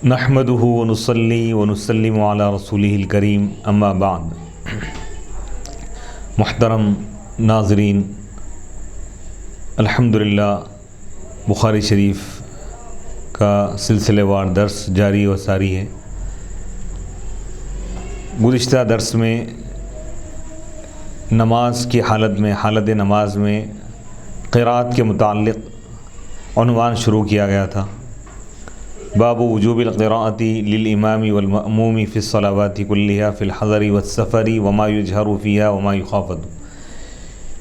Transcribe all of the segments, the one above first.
نحمده ونصلي ونسلم على رسوله الكريم اما بعد۔ محترم ناظرین، الحمدللہ بخاری شریف کا سلسلے وار درس جاری و ساری ہے۔ گزشتہ درس میں نماز کی حالت نماز میں قرأت کے متعلق عنوان شروع کیا گیا تھا۔ باب وجوب القراءۃ للامام والمأموم فی الصلوات کلها فی الحضر والسفر وما یجہر فیہا وما یخافت،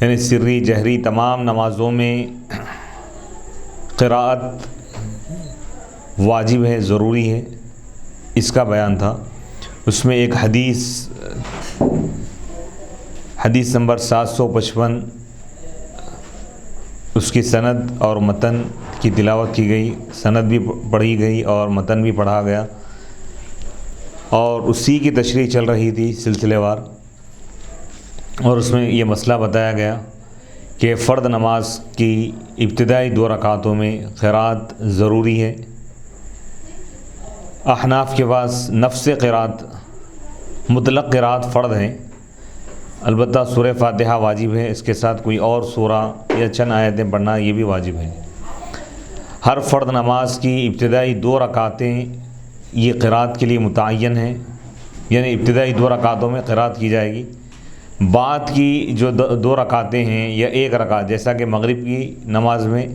یعنی سری جہری تمام نمازوں میں قراءت واجب ہے، ضروری ہے، اس کا بیان تھا۔ اس میں ایک حدیث نمبر 755 اس کی سند اور متن کی تلاوت کی گئی، سند بھی پڑھی گئی اور متن بھی پڑھا گیا، اور اسی کی تشریح چل رہی تھی سلسلے وار، اور اس میں یہ مسئلہ بتایا گیا کہ فرد نماز کی ابتدائی 2 رکعتوں میں قراءت ضروری ہے۔ احناف کے پاس نفس قراءت، مطلق قراءت فرض ہے، البتہ سورہ فاتحہ واجب ہے، اس کے ساتھ کوئی اور سورہ یا چند آیتیں پڑھنا یہ بھی واجب ہے۔ ہر فرد نماز کی ابتدائی 2 رکعتیں یہ قراءت کے لیے متعین ہیں، یعنی ابتدائی 2 رکعتوں میں قراءت کی جائے گی۔ بعد کی جو 2 رکعتیں ہیں یا 1 رکعت، جیسا کہ مغرب کی نماز میں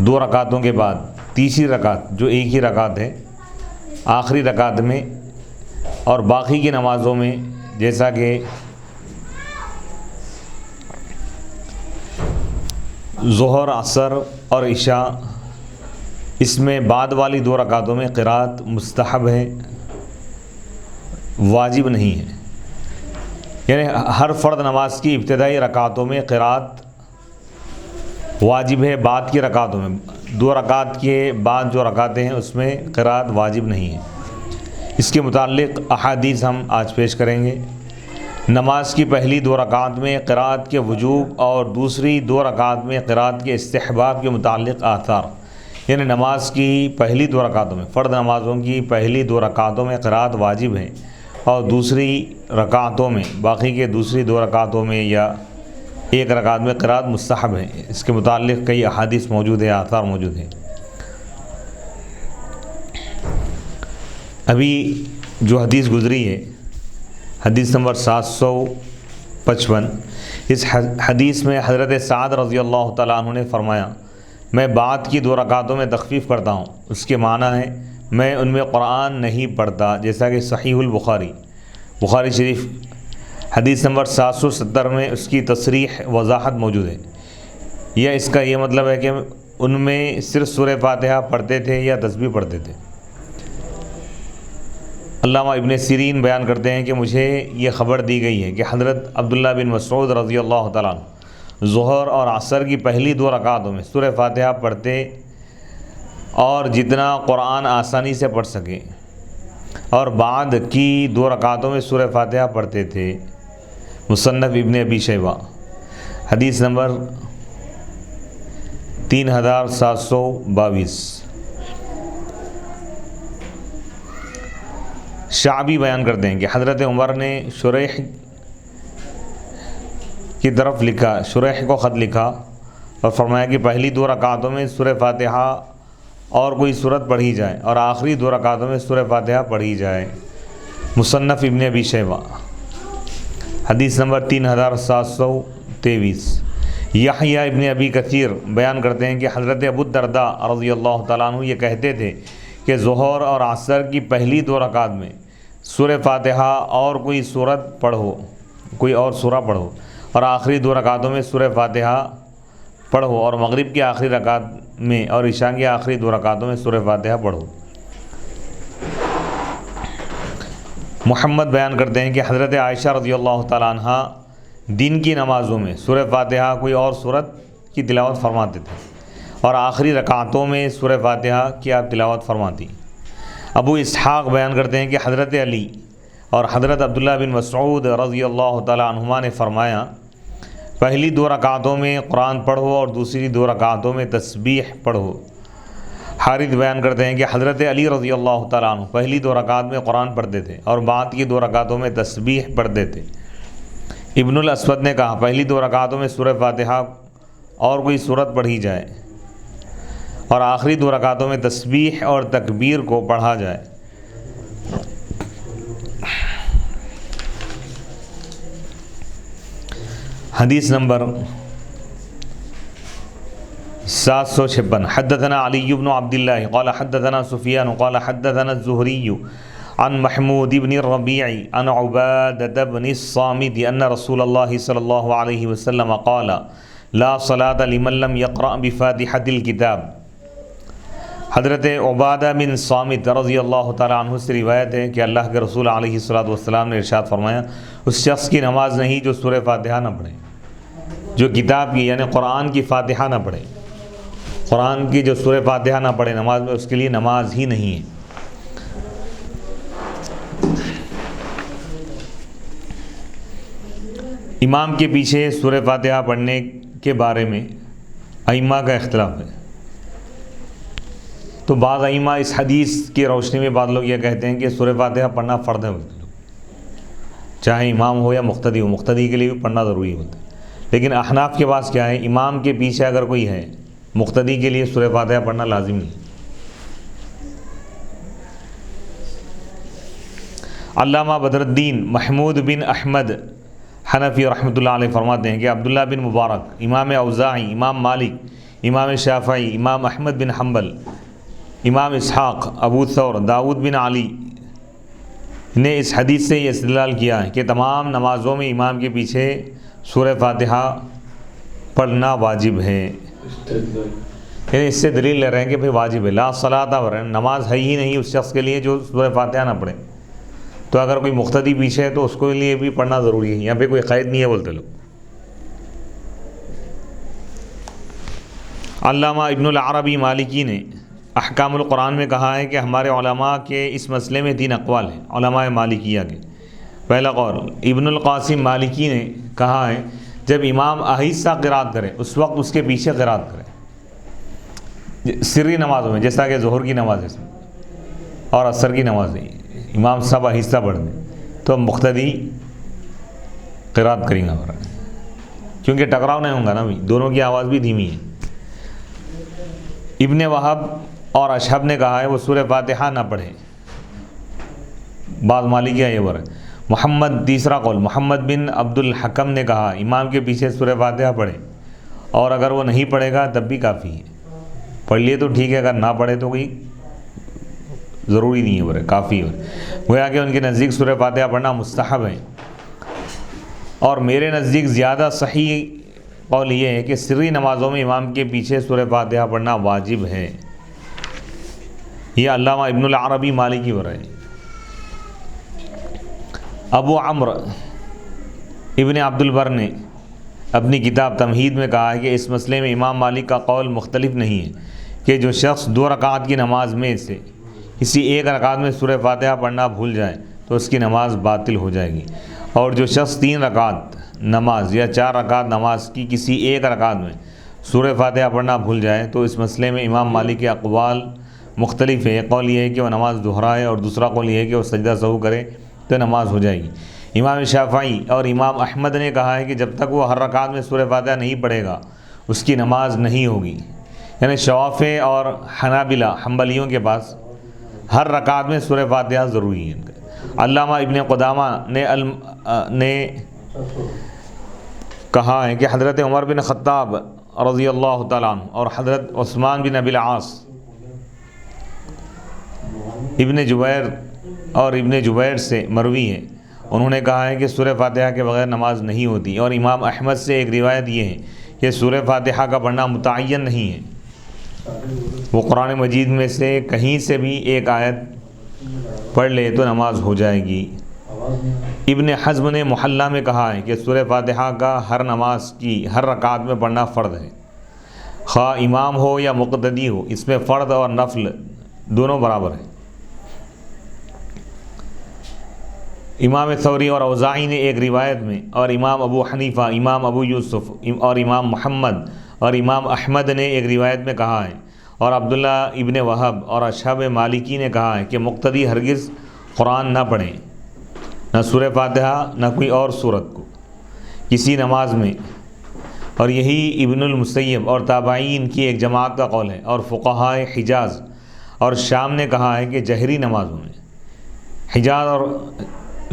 2 رکعتوں کے بعد تیسری رکعت جو ایک ہی رکعت ہے آخری رکعت میں، اور باقی کی نمازوں میں جیسا کہ ظہر، عصر اور عشاء، اس میں بعد والی 2 رکعتوں میں قراءت مستحب ہے، واجب نہیں ہے۔ یعنی ہر فرد نماز کی ابتدائی رکعتوں میں قراءت واجب ہے، بعد کی رکعتوں میں 2 رکعت کے بعد جو رکعتیں ہیں اس میں قراءت واجب نہیں ہے۔ اس کے متعلق احادیث ہم آج پیش کریں گے۔ نماز کی پہلی 2 رکعت میں قراءت کے وجوب اور دوسری 2 رکعت میں قراءت کے استحباب کے متعلق آثار، یعنی نماز کی پہلی 2 رکعتوں میں، فرض نمازوں کی پہلی 2 رکعتوں میں قراءت واجب ہے، اور دوسری رکعتوں میں، باقی کے دوسری 2 رکعتوں میں یا 1 رکعت میں قراءت مستحب ہے۔ اس کے متعلق کئی احادیث موجود ہیں، آثار موجود ہیں۔ ابھی جو حدیث گزری ہے، حدیث نمبر 755، اس حدیث میں حضرت سعد رضی اللہ تعالیٰ عنہ نے فرمایا، میں بعد کی 2 رکعتوں میں تخفیف کرتا ہوں۔ اس کے معنی ہے میں ان میں قرآن نہیں پڑھتا، جیسا کہ صحیح البخاری، بخاری شریف حدیث نمبر 770 میں اس کی تصریح وضاحت موجود ہے۔ یا اس کا یہ مطلب ہے کہ ان میں صرف سورہ فاتحہ پڑھتے تھے یا تسبیح پڑھتے تھے۔ علامہ ابن سیرین بیان کرتے ہیں کہ مجھے یہ خبر دی گئی ہے کہ حضرت عبداللہ بن مسعود رضی اللہ تعالیٰ عنہ ظہر اور عصر کی پہلی 2 رکعتوں میں سورہ فاتحہ پڑھتے، اور جتنا قرآن آسانی سے پڑھ سکے، اور بعد کی 2 رکعتوں میں سورہ فاتحہ پڑھتے تھے۔ مصنف ابن ابی شیبہ حدیث نمبر 3722۔ شعبی بیان کرتے ہیں کہ حضرت عمر نے شریح کی طرف لکھا، شریح کو خط لکھا اور فرمایا کہ پہلی 2 رکعتوں میں سورہ فاتحہ اور کوئی سورت پڑھی جائے، اور آخری 2 رکعتوں میں سورہ فاتحہ پڑھی جائے۔ مصنف ابن ابی شیبہ حدیث نمبر 3723۔ یحییٰ ابن ابی کثیر بیان کرتے ہیں کہ حضرت ابو الدرداء رضی اللہ تعالیٰ عنہ یہ کہتے تھے کہ ظہر اور عصر کی پہلی 2 رکعت میں سورہ فاتحہ اور کوئی سورت پڑھو، کوئی اور سورہ پڑھو، اور آخری 2 رکعتوں میں سورہ فاتحہ پڑھو، اور مغرب کی آخری رکعت میں اور عشاء کی آخری 2 رکعتوں میں سورہ فاتحہ پڑھو۔ محمد بیان کرتے ہیں کہ حضرت عائشہ رضی اللہ تعالیٰ عنہ دن کی نمازوں میں سورہ فاتحہ کوئی اور سورت کی تلاوت فرماتے تھے، اور آخری رکعتوں میں سورہ فاتحہ کی آپ تلاوت فرماتی۔ ابو اسحاق بیان کرتے ہیں کہ حضرت علی اور حضرت عبداللہ بن مسعود رضی اللہ تعالیٰ عنہما نے فرمایا، پہلی 2 رکعتوں میں قرآن پڑھو اور دوسری 2 رکعتوں میں تسبیح پڑھو۔ حارث بیان کرتے ہیں کہ حضرت علی رضی اللہ تعالیٰ عنہ پہلی 2 رکعات میں قرآن پڑھتے تھے اور بعد کی 2 رکعتوں میں تسبیح پڑھتے تھے۔ ابن الاسود نے کہا پہلی 2 رکعتوں میں سورہ فاتحہ اور کوئی سورت پڑھی جائے اور آخری 2 رکعتوں میں تسبیح اور تکبیر کو پڑھا جائے۔ حدیث نمبر 756 حدثنا علی بن عبداللہ قال حدثنا سفیان قال حدثنا الزہری عن محمود بن الربیع عن عبادة بن الصامت ان رسول اللہ صلی اللہ علیہ وسلم قال لا صلاة لمن لم يقرأ بفاتحة الكتاب۔ حضرت عبادہ بن صامت رضی اللہ تعالیٰ عنہ سے روایت ہے کہ اللہ کے رسول علیہ الصلوۃ نے ارشاد فرمایا اس شخص کی نماز نہیں جو سورہ فاتحہ نہ پڑھے، جو کتاب کی یعنی قرآن کی فاتحہ نہ پڑھے، قرآن کی جو سورہ فاتحہ نہ پڑھے نماز میں، اس کے لیے نماز ہی نہیں ہے۔ امام کے پیچھے سورہ فاتحہ پڑھنے کے بارے میں ائمہ کا اختلاف ہے، تو بعض ائمہ اس حدیث کی روشنی میں بعض لوگ یہ کہتے ہیں کہ سورہ فاتحہ پڑھنا فرض ہے، چاہے امام ہو یا مقتدی ہو، مقتدی کے لیے بھی پڑھنا ضروری ہوتا ہے۔ لیکن احناف کے پاس کیا ہے، امام کے پیچھے اگر کوئی ہے مقتدی کے لیے سورہ فاتحہ پڑھنا لازم نہیں۔ علامہ بدر الدین محمود بن احمد حنفی رحمۃ اللہ علیہ فرماتے ہیں کہ عبداللہ بن مبارک، امام اوزاعی، امام مالک، امام شافعی، امام احمد بن حنبل، امام اسحاق، ابو ثور، داؤد بن علی نے اس حدیث سے یہ استدلال کیا ہے کہ تمام نمازوں میں امام کے پیچھے سورہ فاتحہ پڑھنا واجب ہے، یعنی اس سے دلیل لے رہے ہیں کہ بھئی واجب ہے، لا صلاۃ، نماز ہے ہی نہیں اس شخص کے لیے جو سورہ فاتحہ نہ پڑھے۔ تو اگر کوئی مقتدی پیچھے ہے تو اس کے لیے بھی پڑھنا ضروری ہے، یہاں پہ کوئی قید نہیں ہے بولتے لوگ۔ علامہ ابن العربی مالکی نے احکام القرآن میں کہا ہے کہ ہمارے علماء کے اس مسئلے میں 3 اقوال ہیں، علماء مالکیہ کے۔ پہلا قول ابن القاسم مالکی نے کہا ہے جب امام آہستہ قرات کرے اس وقت اس کے پیچھے قرات کرے، سری نمازوں میں جیسا کہ ظہر کی نماز ہے اور عصر کی نماز ہے، امام سب آہستہ پڑھ دیں تو مقتدی قرات کریں گا، کیونکہ ٹکراؤ نہیں ہوگا نا، دونوں کی آواز بھی دھیمی ہے۔ ابن وہب اور اشہب نے کہا ہے وہ سورہ فاتحہ نہ پڑھے، بعض مالکیہ یہ ور ہے۔ تیسرا قول محمد بن عبد الحکم نے کہا امام کے پیچھے سورہ فاتحہ پڑھے، اور اگر وہ نہیں پڑھے گا تب بھی کافی ہے، پڑھ لیے تو ٹھیک ہے، اگر نہ پڑھے تو کوئی ضروری نہیں ہے، برے کافی ہے۔ گویا کہ ان کے نزدیک سورہ فاتحہ پڑھنا مستحب ہے، اور میرے نزدیک زیادہ صحیح قول یہ ہے کہ سری نمازوں میں امام کے پیچھے سورہ فاتحہ پڑھنا واجب ہے، یہ علامہ ابن العربی مالکی ور ہے۔ ابو عمرو ابن عبد البر نے اپنی کتاب تمہید میں کہا ہے کہ اس مسئلے میں امام مالک کا قول مختلف نہیں ہے کہ جو شخص 2 رکعت کی نماز میں سے کسی ایک رکعت میں سورہ فاتحہ پڑھنا بھول جائے تو اس کی نماز باطل ہو جائے گی، اور جو شخص 3 رکعت نماز یا 4 رکعت نماز کی کسی ایک رکعت میں سورہ فاتحہ پڑھنا بھول جائے تو اس مسئلے میں امام مالک کے اقوال مختلف ہے۔ ایک قول یہ ہے کہ وہ نماز دہرائے، اور دوسرا قول یہ ہے کہ وہ سجدہ سہو کرے تو نماز ہو جائے گی۔ امام شافعی اور امام احمد نے کہا ہے کہ جب تک وہ ہر رکعت میں سورہ فاتحہ نہیں پڑھے گا اس کی نماز نہیں ہوگی، یعنی شوافع اور حنابلہ حنبلیوں کے پاس ہر رکعت میں سورہ فاتحہ ضروری ہے۔ علامہ ابن قدامہ نے کہا ہے کہ حضرت عمر بن خطاب رضی اللہ تعالیٰ عنہ اور حضرت عثمان بن ابی العاص، ابن جبیر اور ابن جبیر سے مروی ہے، انہوں نے کہا ہے کہ سورہ فاتحہ کے بغیر نماز نہیں ہوتی، اور امام احمد سے ایک روایت یہ ہے کہ سورہ فاتحہ کا پڑھنا متعین نہیں ہے، وہ قرآن مجید میں سے کہیں سے بھی ایک آیت پڑھ لے تو نماز ہو جائے گی۔ ابن حزم نے محلہ میں کہا ہے کہ سورہ فاتحہ کا ہر نماز کی ہر رکعت میں پڑھنا فرض ہے، خواہ امام ہو یا مقتدی ہو، اس میں فرض اور نفل دونوں برابر ہیں۔ امام ثوری اور اوزاعی نے ایک روایت میں، اور امام ابو حنیفہ، امام ابو یوسف اور امام محمد اور امام احمد نے ایک روایت میں کہا ہے، اور عبداللہ ابن وہب اور اصحاب مالکی نے کہا ہے کہ مقتدی ہرگز قرآن نہ پڑھیں، نہ سورہ فاتحہ نہ کوئی اور سورت کو کسی نماز میں، اور یہی ابن المسیب اور تابعین کی ایک جماعت کا قول ہے، اور فقہائے حجاز اور شام نے کہا ہے کہ جہری نمازوں میں، حجاز اور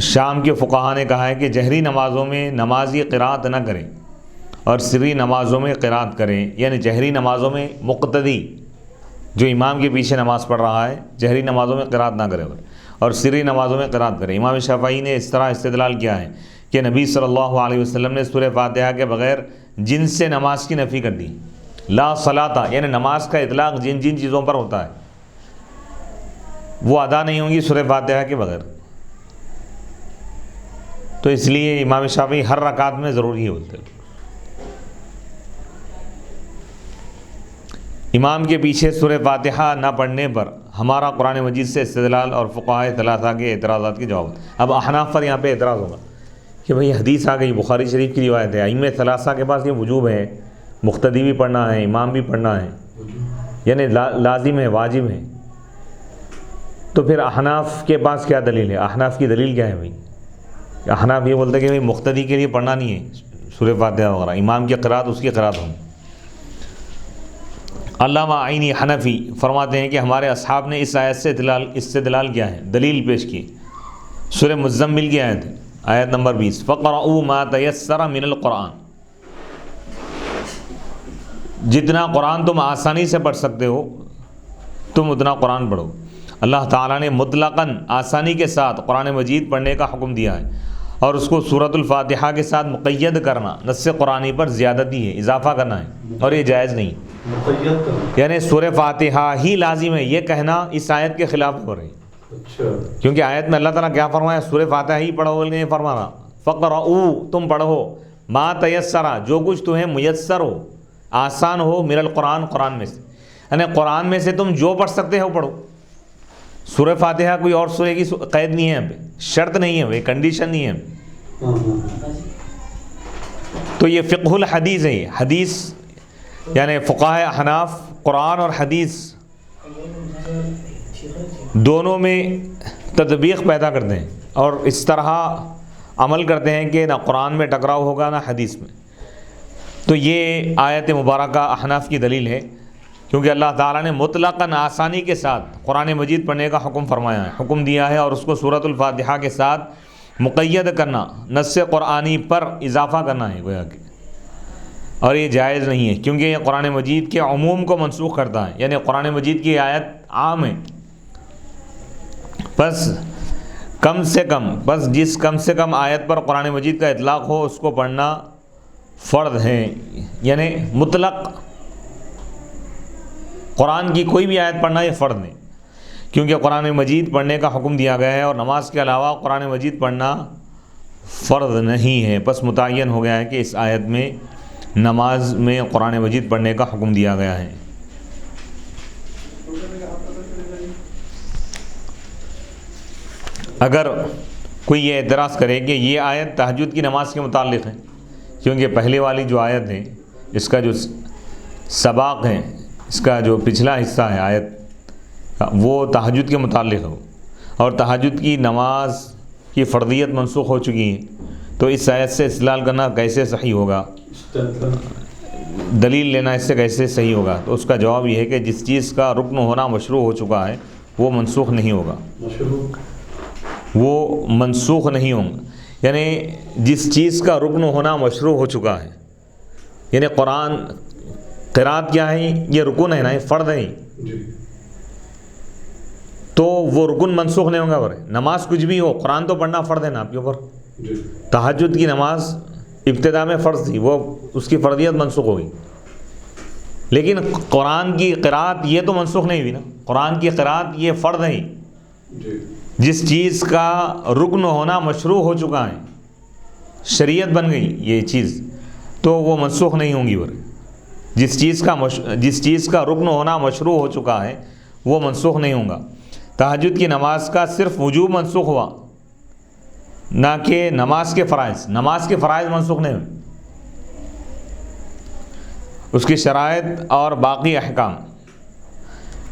شام کے فقہا نے کہا ہے کہ جہری نمازوں میں نمازی قرات نہ کریں اور سری نمازوں میں قرات کریں، یعنی جہری نمازوں میں مقتدی جو امام کے پیچھے نماز پڑھ رہا ہے جہری نمازوں میں قرات نہ کرے اور سری نمازوں میں قرات کرے۔ امام شافعی نے اس طرح استدلال کیا ہے کہ نبی صلی اللہ علیہ وسلم نے سورہ فاتحہ کے بغیر جن سے نماز کی نفی کر دی، لا صلاۃ، یعنی نماز کا اطلاق جن جن چیزوں پر ہوتا ہے وہ ادا نہیں ہوں گی سورہ فاتحہ کے بغیر، تو اس لیے امام شافعی ہر رکعت میں ضروری ہے بولتے ہیں۔ امام کے پیچھے سورہ فاتحہ نہ پڑھنے پر ہمارا قرآن مجید سے استدلال اور فقہائے ثلاثہ کے اعتراضات کے جواب۔ اب احناف پر یہاں پہ اعتراض ہوگا کہ بھئی حدیث آ گئی، بخاری شریف کی روایت ہے، ائمہ ثلاثہ کے پاس یہ وجوب ہے، مقتدی بھی پڑھنا ہے، امام بھی پڑھنا ہے، یعنی لازم ہے، واجب ہے، تو پھر احناف کے پاس کیا دلیل ہے؟ احناف کی دلیل کیا ہے بھئی؟ احناف یہ بولتے ہیں کہ بھئی مقتدی کے لیے پڑھنا نہیں ہے سورہ فاتحہ وغیرہ، امام کی قرات اس کی قرات ہوں۔ علامہ عینی حنفی فرماتے ہیں کہ ہمارے اصحاب نے اس آیت سے استدلال کیا ہے، دلیل پیش کی، سورہ مزمل کی آیت ہے، آیت نمبر 20، فَقْرَؤُوا مَا تَيَسَّرَ مِنَ الْقُرْآنِ، جتنا قرآن تم آسانی سے پڑھ سکتے ہو تم اتنا قرآن پڑھو۔ اللہ تعالیٰ نے مطلقاً آسانی کے ساتھ قرآن مجید پڑھنے کا حکم دیا ہے، اور اس کو سورۃ الفاتحہ کے ساتھ مقید کرنا نص قرآنی پر زیادتی ہے، اضافہ کرنا ہے، اور یہ جائز نہیں، یعنی سورہ فاتحہ ہی لازم ہے، یہ کہنا اس آیت کے خلاف ہو رہی ہے، کیونکہ آیت میں اللہ تعالیٰ کیا فرمایا؟ سورہ فاتحہ ہی پڑھو بول کے نہیں فرما رہا، فقرؤوا، تم پڑھو، ما تیسرا، جو کچھ تمہیں میسر ہو، آسان ہو، من القرآن، قرآن میں سے، یعنی قرآن میں سے تم جو پڑھ سکتے ہو پڑھو۔ سورہ فاتحہ کوئی اور سورہ کی قید نہیں ہے یہاں پہ، شرط نہیں ہے، وہ کنڈیشن نہیں ہے، تو یہ فقہ الحدیث ہے، حدیث یعنی فقہائے احناف قرآن اور حدیث دونوں میں تطبیق پیدا کرتے ہیں اور اس طرح عمل کرتے ہیں کہ نہ قرآن میں ٹکراؤ ہوگا نہ حدیث میں۔ تو یہ آیت مبارکہ احناف کی دلیل ہے، کیونکہ اللہ تعالیٰ نے مطلقاً آسانی کے ساتھ قرآن مجید پڑھنے کا حکم فرمایا ہے، حکم دیا ہے، اور اس کو سورۃ الفاتحہ کے ساتھ مقید کرنا، نص قرآنی پر اضافہ کرنا ہے گویا کہ، اور یہ جائز نہیں ہے، کیونکہ یہ قرآن مجید کے عموم کو منسوخ کرتا ہے، یعنی قرآن مجید کی آیت عام ہے، بس جس کم سے کم آیت پر قرآن مجید کا اطلاق ہو اس کو پڑھنا فرض ہے، یعنی مطلق قرآن کی کوئی بھی آیت پڑھنا یہ فرض نہیں، کیونکہ قرآن مجید پڑھنے کا حکم دیا گیا ہے اور نماز کے علاوہ قرآن مجید پڑھنا فرض نہیں ہے، بس متعین ہو گیا ہے کہ اس آیت میں نماز میں قرآن مجید پڑھنے کا حکم دیا گیا ہے۔ اگر کوئی یہ اعتراض کرے کہ یہ آیت تہجد کی نماز کے متعلق ہے، کیونکہ پہلے والی جو آیت ہے اس کا جو سباق ہے، اس کا جو پچھلا حصہ ہے آیت وہ تہجد کے متعلق ہو، اور تہجد کی نماز کی فرضیت منسوخ ہو چکی ہے، تو اس آیت سے استدلال کرنا کیسے صحیح ہوگا، دلیل لینا اس سے کیسے صحیح ہوگا؟ تو اس کا جواب یہ ہے کہ جس چیز کا رکن ہونا مشروع ہو چکا ہے وہ منسوخ نہیں ہوگا، وہ منسوخ نہیں ہوگا، یعنی جس چیز کا رکن ہونا مشروع ہو چکا ہے، یعنی قرآن قرات کیا ہے؟ یہ رکن ہے نا، یہ فرض ہے، تو وہ رکن منسوخ نہیں ہوگا۔ نماز کچھ بھی ہو، قرآن تو پڑھنا فرض ہے نا آپ کے اوپر، تہجد کی نماز ابتدا میں فرض تھی، وہ اس کی فرضیت منسوخ ہوگی، لیکن قرآن کی قرات یہ تو منسوخ نہیں ہوئی نا، قرآن کی قرات یہ فرض ہے، جس چیز کا رکن ہونا مشروع ہو چکا ہے، شریعت بن گئی یہ چیز، تو وہ منسوخ نہیں ہوں گی۔ جس چیز کا رکن ہونا مشروع ہو چکا ہے وہ منسوخ نہیں ہوگا۔ تہجد کی نماز کا صرف وجوب منسوخ ہوا، نہ کہ نماز کے فرائض منسوخ نہیں ہوئے، اس کی شرائط اور باقی احکام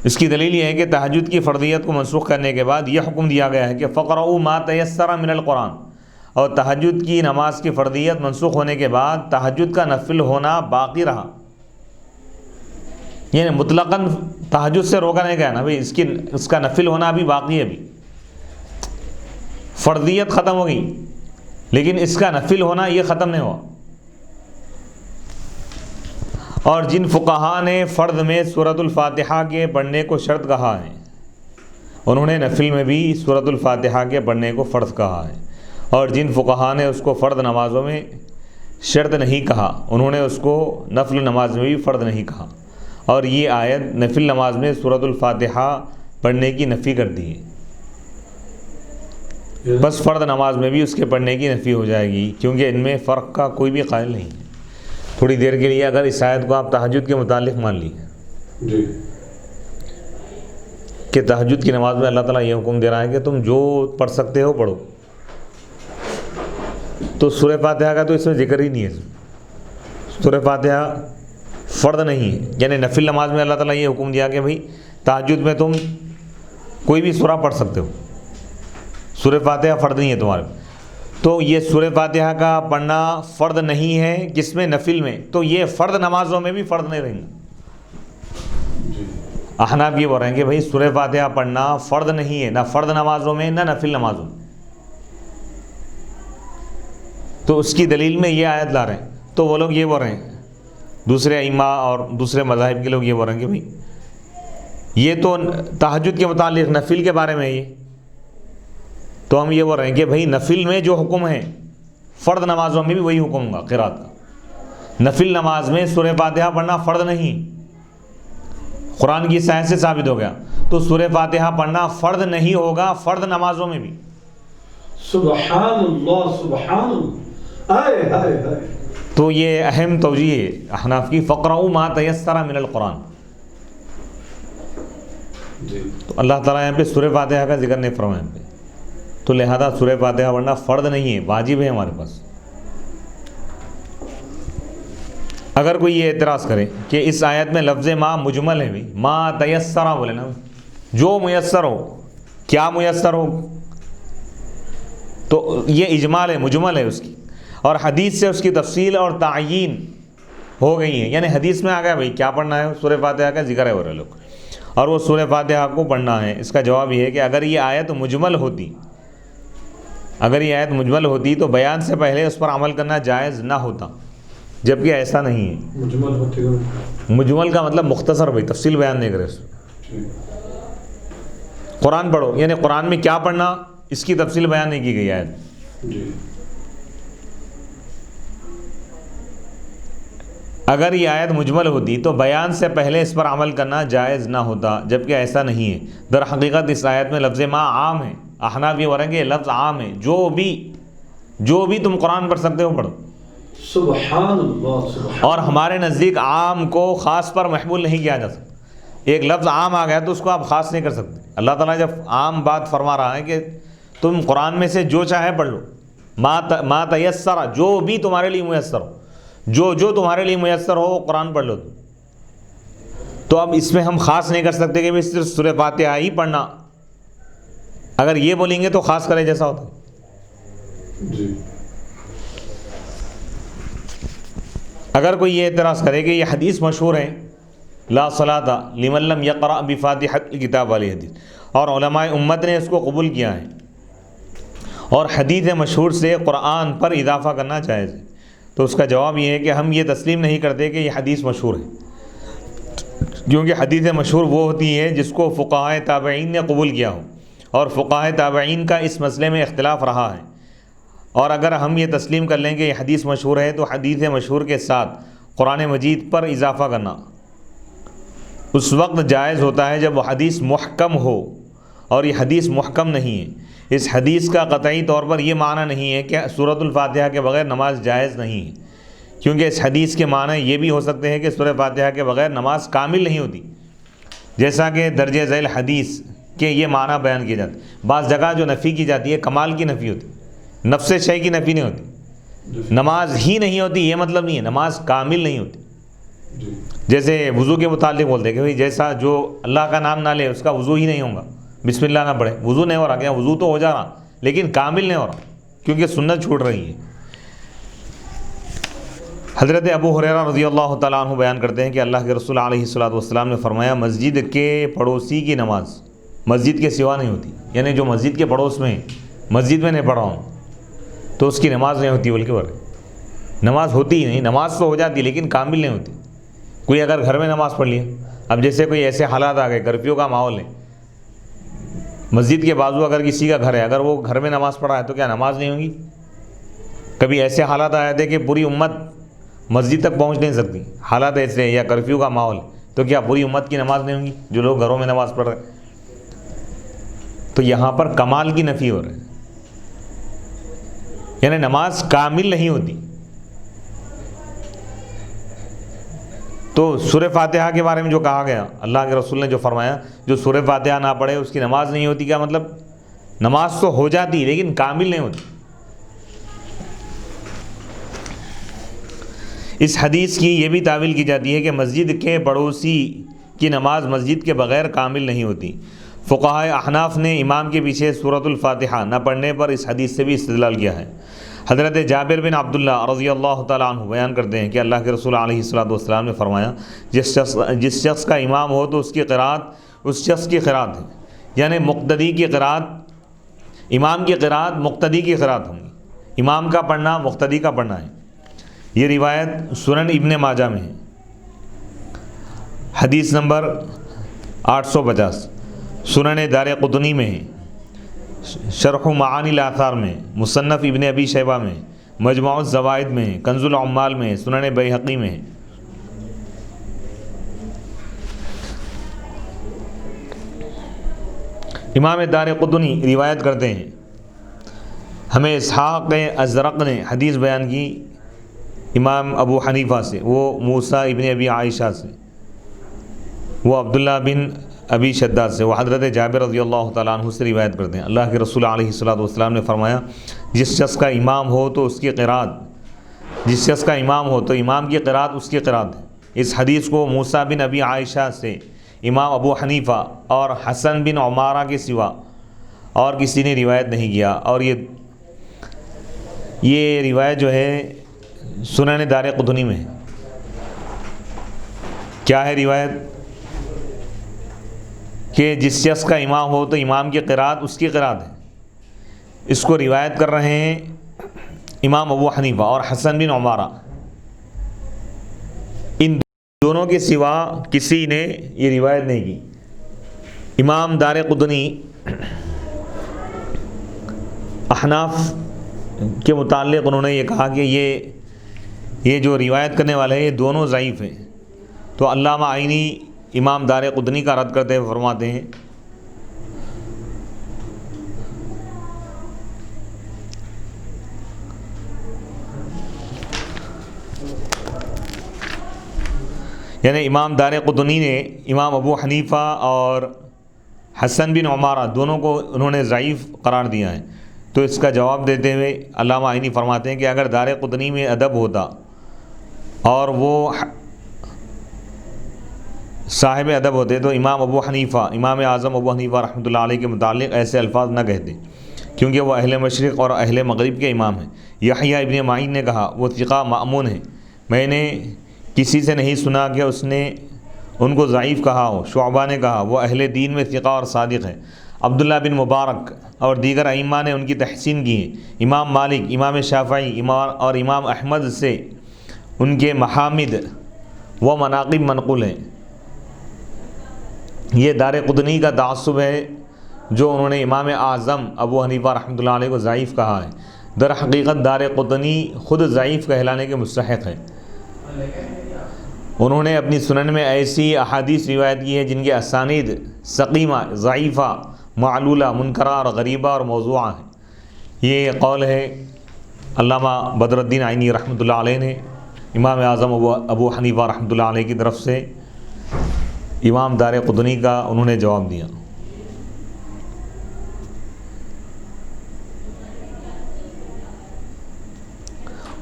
اس کی دلیل یہ ہے کہ تہجد کی فرضیت کو منسوخ کرنے کے بعد یہ حکم دیا گیا ہے کہ فقرؤوا ما تیسر من القرآن، اور تہجد کی نماز کی فرضیت منسوخ ہونے کے بعد تہجد کا نفل ہونا باقی رہا، یعنی مطلقاً تہجد سے روکا نہیں گیا نا بھائی، اس کا نفل ہونا ابھی باقی ہے، ابھی فرضیت ختم ہو گئی لیکن اس کا نفل ہونا یہ ختم نہیں ہوا۔ اور جن فقہا نے فرض میں سورۃ الفاتحہ کے پڑھنے کو شرط کہا ہے، انہوں نے نفل میں بھی سورۃ الفاتحہ کے پڑھنے کو فرض کہا ہے، اور جن فقہا نے اس کو فرض نمازوں میں شرط نہیں کہا، انہوں نے اس کو نفل نماز میں بھی فرض نہیں کہا، اور یہ آیت نفل نماز میں سورۃ الفاتحہ پڑھنے کی نفی کرتی ہے، بس فرض نماز میں بھی اس کے پڑھنے کی نفی ہو جائے گی، کیونکہ ان میں فرق کا کوئی بھی قائل نہیں ہے۔ تھوڑی دیر کے لیے اگر اس آیت کو آپ تہجد کے متعلق مان لیے جی کہ تہجد کی نماز میں اللہ تعالیٰ یہ حکم دے رہا ہے کہ تم جو پڑھ سکتے ہو پڑھو، تو سورہ فاتحہ کا تو اس میں ذکر ہی نہیں ہے، سورہ فاتحہ فرض نہیں ہے، یعنی نفل نماز میں اللہ تعالیٰ یہ حکم دیا کہ بھئی تہجد میں تم کوئی بھی سورہ پڑھ سکتے ہو، سورہ فاتحہ فرض نہیں ہے تمہارے، تو یہ سورہ فاتحہ کا پڑھنا فرض نہیں ہے جس میں نفل میں، تو یہ فرض نمازوں میں بھی فرض نہیں رہیں گے۔ احناف یہ بول رہے ہیں کہ بھئی سورہ فاتحہ پڑھنا فرض نہیں ہے، نہ فرض نمازوں میں نہ نفل نمازوں میں، تو اس کی دلیل میں یہ آیت لا رہے ہیں، تو وہ لوگ یہ بول رہے ہیں، دوسرے ائمہ اور دوسرے مذاہب کے لوگ یہ بول رہے ہیں کہ بھئی یہ تو تہجد کے متعلق نفل کے بارے میں، یہ تو ہم یہ بول رہے ہیں کہ بھئی نفل میں جو حکم ہے فرض نمازوں میں بھی وہی حکم ہوگا قرات کا۔ نفل نماز میں سورہ فاتحہ پڑھنا فرض نہیں، قرآن کی آیت سے ثابت ہو گیا، تو سورہ فاتحہ پڑھنا فرض نہیں ہوگا فرض نمازوں میں بھی۔ سبحان اللہ سبحان اللہ، آئے ہائے ہائے۔ تو یہ اہم توجیہ ہے احناف کی، فقرؤوا ما تیسر من القرآن، جی تو اللہ تعالیٰ یہاں پہ سورہ فاتحہ کا ذکر نہیں فرمایا یہاں پہ، تو لہذا سورہ فاتحہ پڑھنا فرض نہیں ہے، واجب ہے ہمارے پاس۔ اگر کوئی یہ اعتراض کرے کہ اس آیت میں لفظ ما مجمل ہے، بھائی ما تیسرہ بولے نا، جو میسر ہو، کیا میسر ہو، تو یہ اجمال ہے، مجمل ہے اس کی، اور حدیث سے اس کی تفصیل اور تعیین ہو گئی ہے، یعنی حدیث میں آ گیا بھائی کیا پڑھنا ہے، سورہ فاتحہ کا ذکر ہے ہو رہے لوگ، اور وہ سورہ فاتحہ کو پڑھنا ہے۔ اس کا جواب یہ ہے کہ اگر یہ آیت مجمل ہوتی، اگر یہ آیت مجمل ہوتی تو بیان سے پہلے اس پر عمل کرنا جائز نہ ہوتا، جبکہ ایسا نہیں ہے۔ مجمل ہوتے ہوئے مجمل کا مطلب مختصر، بھائی تفصیل بیان نہیں کرے اس میں۔ جی قرآن پڑھو، یعنی قرآن میں کیا پڑھنا اس کی تفصیل بیان نہیں کی گئی آیت۔ جی اگر یہ آیت مجمل ہوتی تو بیان سے پہلے اس پر عمل کرنا جائز نہ ہوتا، جبکہ ایسا نہیں ہے۔ در حقیقت اس آیت میں لفظ ما عام ہے، احناف یہ بولیں گے یہ لفظ عام ہے، جو بھی تم قرآن پڑھ سکتے ہو پڑھو، سبحان اللہ سبحان، اور ہمارے نزدیک عام کو خاص پر محمول نہیں کیا جا سکتا۔ ایک لفظ عام آ گیا تو اس کو آپ خاص نہیں کر سکتے۔ اللہ تعالیٰ جب عام بات فرما رہا ہے کہ تم قرآن میں سے جو چاہے پڑھ لو، ما تیسر، جو بھی تمہارے لیے میسر ہو، جو تمہارے لیے میسر ہو وہ قرآن پڑھ لو، تو اب اس میں ہم خاص نہیں کر سکتے کہ صرف سورہ فاتحہ ہی پڑھنا، اگر یہ بولیں گے تو خاص کرے جیسا ہوتا ہے۔ جی اگر کوئی یہ اعتراض کرے کہ یہ حدیث مشہور ہے لا صلاۃ لمن لم یقرأ بفاتحۃ الکتاب والی حدیث، اور علماء امت نے اس کو قبول کیا ہے، اور حدیث مشہور سے قرآن پر اضافہ کرنا جائز ہے، تو اس کا جواب یہ ہے کہ ہم یہ تسلیم نہیں کرتے کہ یہ حدیث مشہور ہے، کیونکہ حدیث مشہور وہ ہوتی ہے جس کو فقہاء تابعین نے قبول کیا ہو، اور فقہاء تابعین کا اس مسئلے میں اختلاف رہا ہے، اور اگر ہم یہ تسلیم کر لیں کہ یہ حدیث مشہور ہے تو حدیث مشہور کے ساتھ قرآن مجید پر اضافہ کرنا اس وقت جائز ہوتا ہے جب وہ حدیث محکم ہو، اور یہ حدیث محکم نہیں ہے۔ اس حدیث کا قطعی طور پر یہ معنی نہیں ہے کہ سورۃ الفاتحہ کے بغیر نماز جائز نہیں ہے، کیونکہ اس حدیث کے معنی یہ بھی ہو سکتے ہیں کہ سورہ فاتحہ کے بغیر نماز کامل نہیں ہوتی، جیسا کہ درجہ ذیل حدیث کے یہ معنی بیان کیے جاتے ہیں۔ بعض جگہ جو نفی کی جاتی ہے کمال کی نفی ہوتی، نفس شے کی نفی نہیں ہوتی، نماز ہی نہیں ہوتی یہ مطلب نہیں ہے، نماز کامل نہیں ہوتی۔ جی جیسے وضو کے متعلق بولتے ہیں کہ بھئی جیسا جو اللہ کا نام نہ لے اس کا وضو ہی نہیں ہوگا، بسم اللہ نہ پڑھے، وضو نہیں ہو رہا، کیا وضو تو ہو جا رہا لیکن کامل نہیں ہو رہا کیونکہ سنت چھوٹ رہی ہے۔ حضرت ابو ہریرہ رضی اللہ تعالیٰ عنہ بیان کرتے ہیں کہ اللہ کے رسول علیہ الصلوۃ والسلام نے فرمایا مسجد کے پڑوسی کی نماز مسجد کے سوا نہیں ہوتی، یعنی جو مسجد کے پڑوس میں مسجد میں نہیں پڑھ رہا ہوں تو اس کی نماز نہیں ہوتی، بلکہ نماز ہوتی ہی نہیں، نماز تو ہو جاتی لیکن کامل نہیں ہوتی۔ کوئی اگر گھر میں نماز پڑھ لیا، اب جیسے کوئی ایسے حالات آ گئے، کرفیو کا ماحول ہے، مسجد کے بازو اگر کسی کا گھر ہے، اگر وہ گھر میں نماز پڑھا ہے تو کیا نماز نہیں ہوگی؟ کبھی ایسے حالات آئے تھے کہ پوری امت مسجد تک پہنچ نہیں سکتی، حالات ایسے ہیں یا کرفیو کا ماحول، تو کیا پوری امت کی نماز نہیں ہوگی جو لوگ گھروں میں نماز پڑھ رہے ہیں؟ تو یہاں پر کمال کی نفی ہو رہی ہے، یعنی نماز کامل نہیں ہوتی۔ تو سورہ فاتحہ کے بارے میں جو کہا گیا، اللہ کے رسول نے جو فرمایا جو سورہ فاتحہ نہ پڑھے اس کی نماز نہیں ہوتی، کیا مطلب؟ نماز تو ہو جاتی لیکن کامل نہیں ہوتی۔ اس حدیث کی یہ بھی تعویل کی جاتی ہے کہ مسجد کے پڑوسی کی نماز مسجد کے بغیر کامل نہیں ہوتی۔ فقہائے احناف نے امام کے پیچھے سورۃ الفاتحہ نہ پڑھنے پر اس حدیث سے بھی استدلال کیا ہے۔ حضرت جابر بن عبداللہ رضی اللہ تعالیٰ عنہ بیان کرتے ہیں کہ اللہ کے رسول علیہ الصلوۃ والسلام نے فرمایا جس شخص کا امام ہو تو اس کی قرات اس شخص کی قرات ہے، یعنی مقتدی کی قرات، امام کی قرات مقتدی کی قرات ہوں گی، امام کا پڑھنا مقتدی کا پڑھنا ہے۔ یہ روایت سنن ابن ماجہ میں ہے، حدیث نمبر 850، سنن دارقطنی میں ہے، شرح معانی الاثار میں، مصنف ابن ابی شیبہ میں، مجموع الزوائد میں، کنز العمال میں، سنن بیہقی میں۔ امام دارقطنی روایت کرتے ہیں ہمیں اسحاق ازرق نے حدیث بیان کی امام ابو حنیفہ سے، وہ موسیٰ ابن ابی عائشہ سے، وہ عبداللہ بن ابی شداد سے، وہ حضرت جابر رضی اللہ تعالیٰ عنہ سے روایت کرتے ہیں اللہ کے رسول علیہ الصلوۃ والسلام نے فرمایا جس شخص کا امام ہو تو اس کی قرات، جس شخص کا امام ہو تو امام کی قرات اس کی قرات ہے۔ اس حدیث کو موسیٰ بن ابی عائشہ سے امام ابو حنیفہ اور حسن بن عمارہ کے سوا اور کسی نے روایت نہیں کیا، اور یہ روایت جو ہے سنن دارقطنی میں ہے۔ کیا ہے روایت؟ کہ جس شخص کا امام ہو تو امام کی قرات اس کی قرات ہے۔ اس کو روایت کر رہے ہیں امام ابو حنیفہ اور حسن بن عمارہ، ان دونوں کے سوا کسی نے یہ روایت نہیں کی۔ امام دارقطنی احناف کے متعلق انہوں نے یہ کہا کہ یہ جو روایت کرنے والے ہیں یہ دونوں ضعیف ہیں۔ تو علامہ عینی امام دارقطنی کا رد کرتے ہوئے فرماتے ہیں یعنی امام دارقطنی نے امام ابو حنیفہ اور حسن بن عمارہ دونوں کو انہوں نے ضعیف قرار دیا ہے۔ تو اس کا جواب دیتے ہوئے علامہ عینی فرماتے ہیں کہ اگر دارقطنی میں ادب ہوتا اور وہ صاحب ادب ہوتے تو امام ابو حنیفہ، امام اعظم ابو حنیفہ رحمۃ اللہ علیہ کے متعلق ایسے الفاظ نہ کہتے، کیونکہ وہ اہل مشرق اور اہل مغرب کے امام ہیں۔ یحییٰ ابن معین نے کہا وہ ثقہ مأمون ہے، میں نے کسی سے نہیں سنا کہ اس نے ان کو ضعیف کہا ہو۔ شعبہ نے کہا وہ اہل دین میں ثقہ اور صادق ہے۔ عبداللہ بن مبارک اور دیگر ائمہ نے ان کی تحسین کی ہے۔ امام مالک، امام شافعی اور امام احمد سے ان کے محامد و مناقب منقول ہیں۔ یہ دارقطنی کا تعصب ہے جو انہوں نے امام اعظم ابو حنیفہ رحمۃ اللہ علیہ کو ضعیف کہا ہے۔ در حقیقت دارقطنی خود ضعیف کہلانے کے مستحق ہے۔ انہوں نے اپنی سنن میں ایسی احادیث روایت کی ہے جن کے اسانید سقیمہ، ضعیفہ، معلولہ، منکرہ اور غریبہ اور موضوعہ ہیں۔ یہ قول ہے علامہ بدر الدین عینی رحمۃ اللہ علیہ نے امام اعظم ابو حنیفہ رحمۃ اللہ علیہ کی طرف سے امام دارقطنی کا انہوں نے جواب دیا۔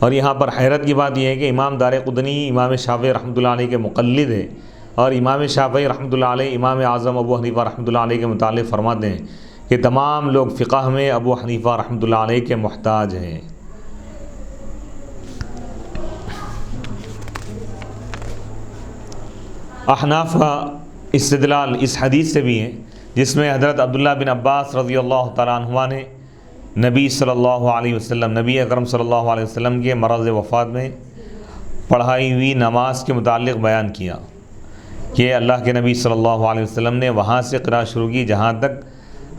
اور یہاں پر حیرت کی بات یہ ہے کہ امام دارقطنی امام شافعی رحمۃ اللہ علیہ کے مقلد ہے، اور امام شافعی رحمۃ اللہ علیہ امام اعظم ابو حنیفہ رحمۃ اللہ علیہ کے متعلق فرماتے ہیں کہ تمام لوگ فقہ میں ابو حنیفہ رحمۃ اللہ علیہ کے محتاج ہیں۔ احناف کا استدلال اس حدیث سے بھی ہے جس میں حضرت عبداللہ بن عباس رضی اللہ تعالیٰ عنہما نے نبی صلی اللہ علیہ وسلم، نبی اکرم صلی اللہ علیہ وسلم کے مرض وفات میں پڑھائی ہوئی نماز کے متعلق بیان کیا کہ اللہ کے نبی صلی اللہ علیہ وسلم نے وہاں سے قراءت شروع کی جہاں تک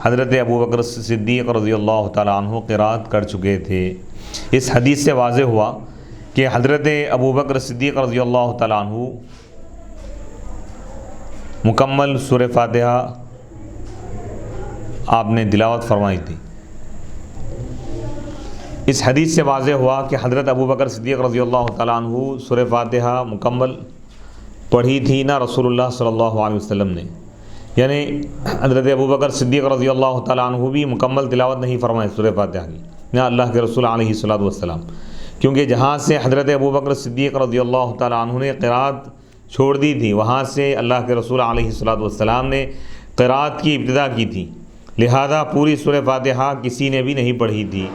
حضرت ابو بکر صدیق رضی اللہ تعالیٰ عنہ قراءت کر چکے تھے۔ اس حدیث سے واضح ہوا کہ حضرت ابو بکر صدیق رضی اللہ تعالیٰ عنہ مکمل سورہ فاتحہ آپ نے تلاوت فرمائی تھی۔ اس حدیث سے واضح ہوا کہ حضرت ابو بکر صدیق رضی اللہ تعالیٰ عنہ سورہ فاتحہ مکمل پڑھی تھی نہ رسول اللہ صلی اللہ علیہ وسلم نے، یعنی حضرت ابو بکر صدیق رضی اللہ تعالیٰ عنہ بھی مکمل تلاوت نہیں فرمائے سورہ فاتحہ کی، نہ اللہ کے رسول علیہ الصلوۃ والسلام، کیونکہ جہاں سے حضرت ابو بکر صدیق رضی اللہ تعالیٰ عنہ نے قراءت چھوڑ دی تھی وہاں سے اللہ کے رسول علیہ الصلوۃ والسلام نے قراءت کی ابتدا کی تھی، لہذا پوری سورہ فاتحہ کسی نے بھی نہیں پڑھی تھی۔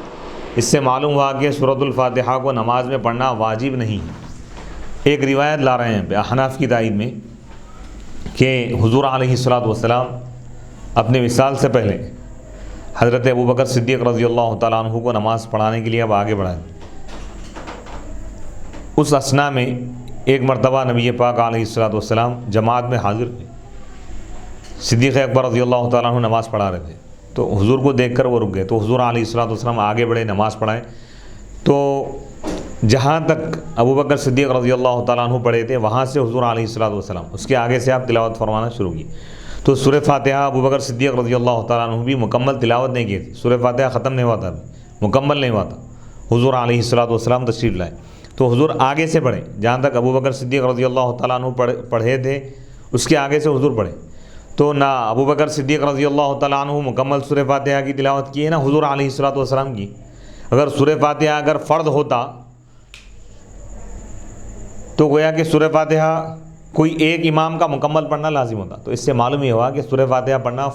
اس سے معلوم ہوا کہ سورۃ الفاتحہ کو نماز میں پڑھنا واجب نہیں ہے۔ ایک روایت لا رہے ہیں احناف کی تائید میں کہ حضور علیہ الصلوۃ والسلام اپنے وصال سے پہلے حضرت ابو بکر صدیق رضی اللہ تعالیٰ عنہ کو نماز پڑھانے کے لیے اب آگے بڑھائے۔ اس اثنا میں ایک مرتبہ نبی پاک علیہ الصلوۃ والسلام جماعت میں حاضر ہوئے، صدیق اکبر رضی اللہ تعالیٰ عنہ نماز پڑھا رہے تھے، تو حضور کو دیکھ کر وہ رک گئے، تو حضور علیہ الصلوۃ والسلام آگے بڑھے نماز پڑھائے، تو جہاں تک ابو بکر صدیق رضی اللہ تعالیٰ عنہ پڑھے تھے وہاں سے حضور علیہ الصلوۃ والسلام اس کے آگے سے آپ تلاوت فرمانا شروع کی، تو سورہ فاتحہ ابو بکر صدیق رضی اللہ تعالیٰ عنہ بھی مکمل تلاوت نہیں کی تھی، سورہ فاتحہ ختم نہیں ہوا تھا، مکمل نہیں ہوا تھا، حضور علیہ الصلوۃ والسلام تشریف لائے، تو حضور آگے سے پڑھے، جہاں تک ابو بکر صدیق رضی اللہ تعالیٰ عنہ پڑھے تھے اس کے آگے سے حضور پڑھے، تو نہ ابو بکر صدیق رضی اللہ تعالیٰ عنہ مکمل سورہ فاتحہ کی تلاوت کی ہے، نہ حضور علیہ الصلوۃ والسلام کی۔ اگر سورہ فاتحہ اگر فرض ہوتا تو گویا کہ سورہ فاتحہ کوئی ایک امام کا مکمل پڑھنا لازم ہوتا، تو اس سے معلوم یہ ہوا کہ سورہ فاتحہ پڑھنا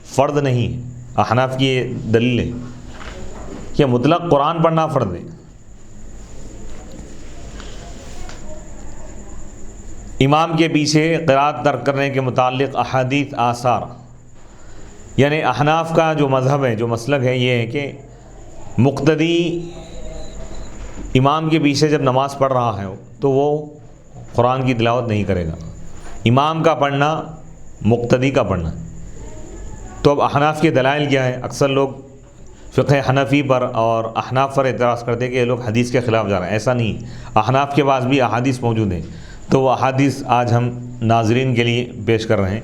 فرض نہیں ہے۔ احناف کی یہ دلیل ہے کہ مطلق قرآن پڑھنا فرض ہے۔ امام کے پیچھے قراءت ترک کرنے کے متعلق احادیث آثار، یعنی احناف کا جو مذہب ہے، جو مسلک ہے، یہ ہے کہ مقتدی امام کے پیچھے جب نماز پڑھ رہا ہے تو وہ قرآن کی تلاوت نہیں کرے گا، امام کا پڑھنا مقتدی کا پڑھنا۔ تو اب احناف کے دلائل کیا ہے؟ اکثر لوگ فقہ حنفی پر اور احناف پر اعتراض کرتے ہیں کہ یہ لوگ حدیث کے خلاف جا رہے ہیں، ایسا نہیں، احناف کے پاس بھی احادیث موجود ہیں، تو وہ احادیث آج ہم ناظرین کے لیے پیش کر رہے ہیں۔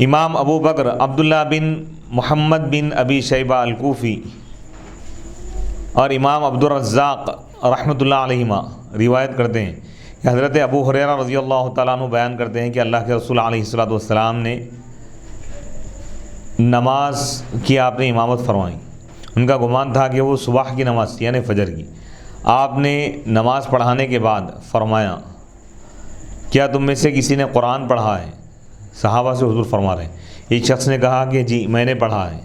امام ابو بکر عبداللہ بن محمد بن ابی شیبہ الکوفی اور امام عبدالرزاق رحمۃ اللہ علیہما روایت کرتے ہیں کہ حضرت ابو ہریرہ رضی اللہ تعالیٰ عنہ بیان کرتے ہیں کہ اللہ کے رسول علیہ الصلوۃ والسلام نے نماز کی آپ نے امامت فرمائی، ان کا گمان تھا کہ وہ صبح کی نماز تھی، یعنی فجر کی۔ آپ نے نماز پڑھانے کے بعد فرمایا کیا تم میں سے کسی نے قرآن پڑھا ہے؟ صحابہ سے حضور فرما رہے ہیں، ایک شخص نے کہا کہ جی میں نے پڑھا ہے،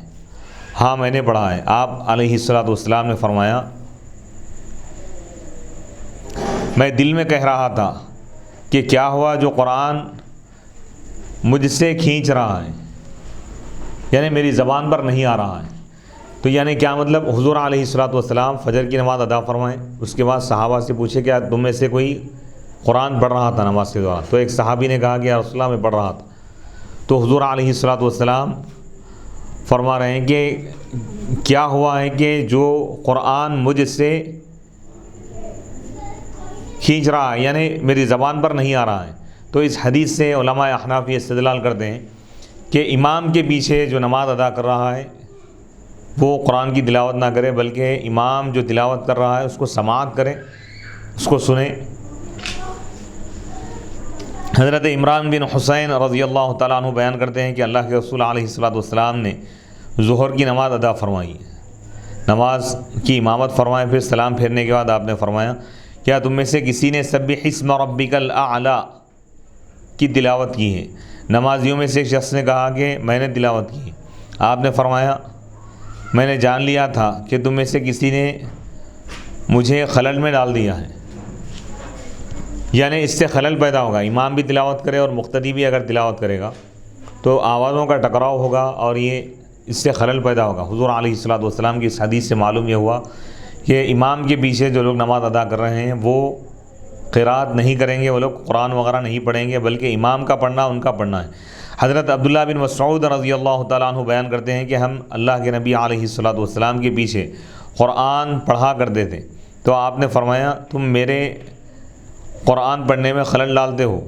ہاں میں نے پڑھا ہے۔ آپ علیہ الصلوۃ والسلام نے فرمایا میں دل میں کہہ رہا تھا کہ کیا ہوا جو قرآن مجھ سے کھینچ رہا ہے، یعنی میری زبان پر نہیں آ رہا ہے۔ تو یعنی کیا مطلب؟ حضور علیہ الصلوۃ والسلام فجر کی نماز ادا فرمائیں، اس کے بعد صحابہ سے پوچھے کیا تم میں سے کوئی قرآن پڑھ رہا تھا نماز کے دوران؟ تو ایک صحابی نے کہا کہ یا رسول اللہ میں پڑھ رہا تھا۔ تو حضور علیہ الصلوۃ والسلام فرما رہے ہیں کہ کیا ہوا ہے کہ جو قرآن مجھ سے کھینچ رہا ہے، یعنی میری زبان پر نہیں آ رہا ہے۔ تو اس حدیث سے علماء احناف یہ استدلال کرتے ہیں کہ امام کے پیچھے جو نماز ادا کر رہا ہے وہ قرآن کی تلاوت نہ کرے، بلکہ امام جو تلاوت کر رہا ہے اس کو سماعت کرے، اس کو سنے۔ حضرت عمران بن حسین رضی اللہ تعالیٰ عنہ بیان کرتے ہیں کہ اللہ کے رسول علیہ الصلوۃ والسلام نے ظہر کی نماز ادا فرمائی، نماز کی امامت فرمائیں، پھر سلام پھیرنے کے بعد آپ نے فرمایا کیا تم میں سے کسی نے سبح اسم ربک الاعلی کی تلاوت کی ہے؟ نمازیوں میں سے ایک شخص نے کہا کہ میں نے تلاوت کی۔ آپ نے فرمایا میں نے جان لیا تھا کہ تم میں سے کسی نے مجھے خلل میں ڈال دیا ہے، یعنی اس سے خلل پیدا ہوگا، امام بھی تلاوت کرے اور مقتدی بھی اگر تلاوت کرے گا تو آوازوں کا ٹکراؤ ہوگا اور یہ اس سے خلل پیدا ہوگا۔ حضور علیہ الصلاۃ والسلام کی اس حدیث سے معلوم یہ ہوا کہ امام کے پیچھے جو لوگ نماز ادا کر رہے ہیں وہ قرات نہیں کریں گے، وہ لوگ قرآن وغیرہ نہیں پڑھیں گے، بلکہ امام کا پڑھنا ان کا پڑھنا ہے۔ حضرت عبداللہ بن مسعود رضی اللہ تعالیٰ عنہ بیان کرتے ہیں کہ ہم اللہ کے نبی علیہ الصلاۃ والسلام کے پیچھے قرآن پڑھا کرتے تھے، تو آپ نے فرمایا تم میرے قرآن پڑھنے میں خلل ڈالتے ہو،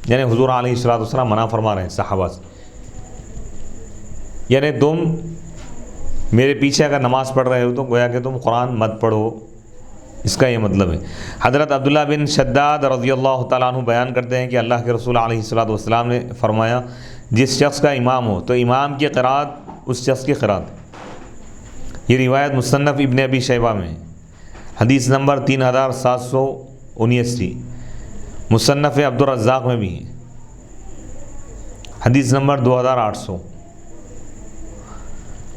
یعنی حضور علیہ الصلاۃ والسلام منع فرما رہے ہیں صحابہ سے، یعنی تم میرے پیچھے اگر نماز پڑھ رہے ہو تو گویا کہ تم قرآن مت پڑھو، اس کا یہ مطلب ہے۔ حضرت عبداللہ بن شداد رضی اللہ تعالیٰ عنہ بیان کرتے ہیں کہ اللہ کے رسول علیہ الصلاۃ والسلام نے فرمایا جس شخص کا امام ہو تو امام کی قرات اس شخص کی قرات۔ یہ روایت مصنف ابن ابی شیبہ میں ہے، حدیث نمبر 3779، مصنف عبد الرزاق میں بھی ہے، حدیث نمبر 2800۔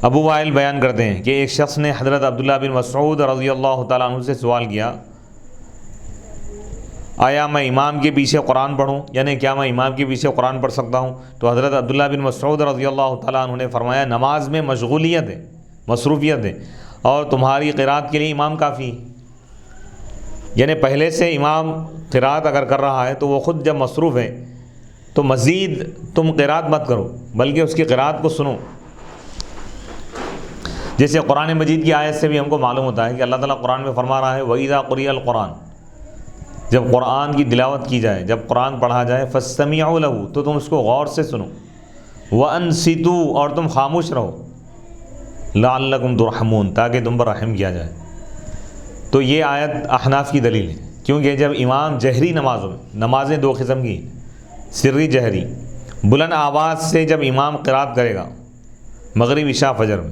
ابو وائل بیان کرتے ہیں کہ ایک شخص نے حضرت عبداللہ بن مسعود رضی اللہ تعالیٰ عنہ سے سوال کیا آیا میں امام کے پیچھے قرآن پڑھوں، یعنی کیا میں امام کے پیچھے قرآن پڑھ سکتا ہوں؟ تو حضرت عبداللہ بن مسعود رضی اللہ تعالیٰ عنہ نے فرمایا نماز میں مشغولیت ہے، مصروفیت ہے، اور تمہاری قرات کے لیے امام کافی ہے، یعنی پہلے سے امام قرات اگر کر رہا ہے تو وہ خود جب مصروف ہے تو مزید تم قرات مت کرو بلکہ اس کی قرات کو سنو۔ جیسے قرآن مجید کی آیت سے بھی ہم کو معلوم ہوتا ہے کہ اللہ تعالیٰ قرآن میں فرما رہا ہے وَإِذَا قُرِئَ الْقُرْآنُ، جب قرآن کی تلاوت کی جائے، جب قرآن پڑھا جائے فَاسْتَمِعُوا لَهُ، تو تم اس کو غور سے سنو، وَأَنصِتُوا، اور تم خاموش رہو، لَعَلَّكُمْ تُرْحَمُونَ، تاکہ تم پر رحم کیا جائے۔ تو یہ آیت احناف کی دلیل ہے، کیونکہ جب امام جہری نمازوں میں، نمازیں دو قسم کی، سری جہری، بلند آواز سے جب امام قرات کرے گا مغرب عشاء فجر میں،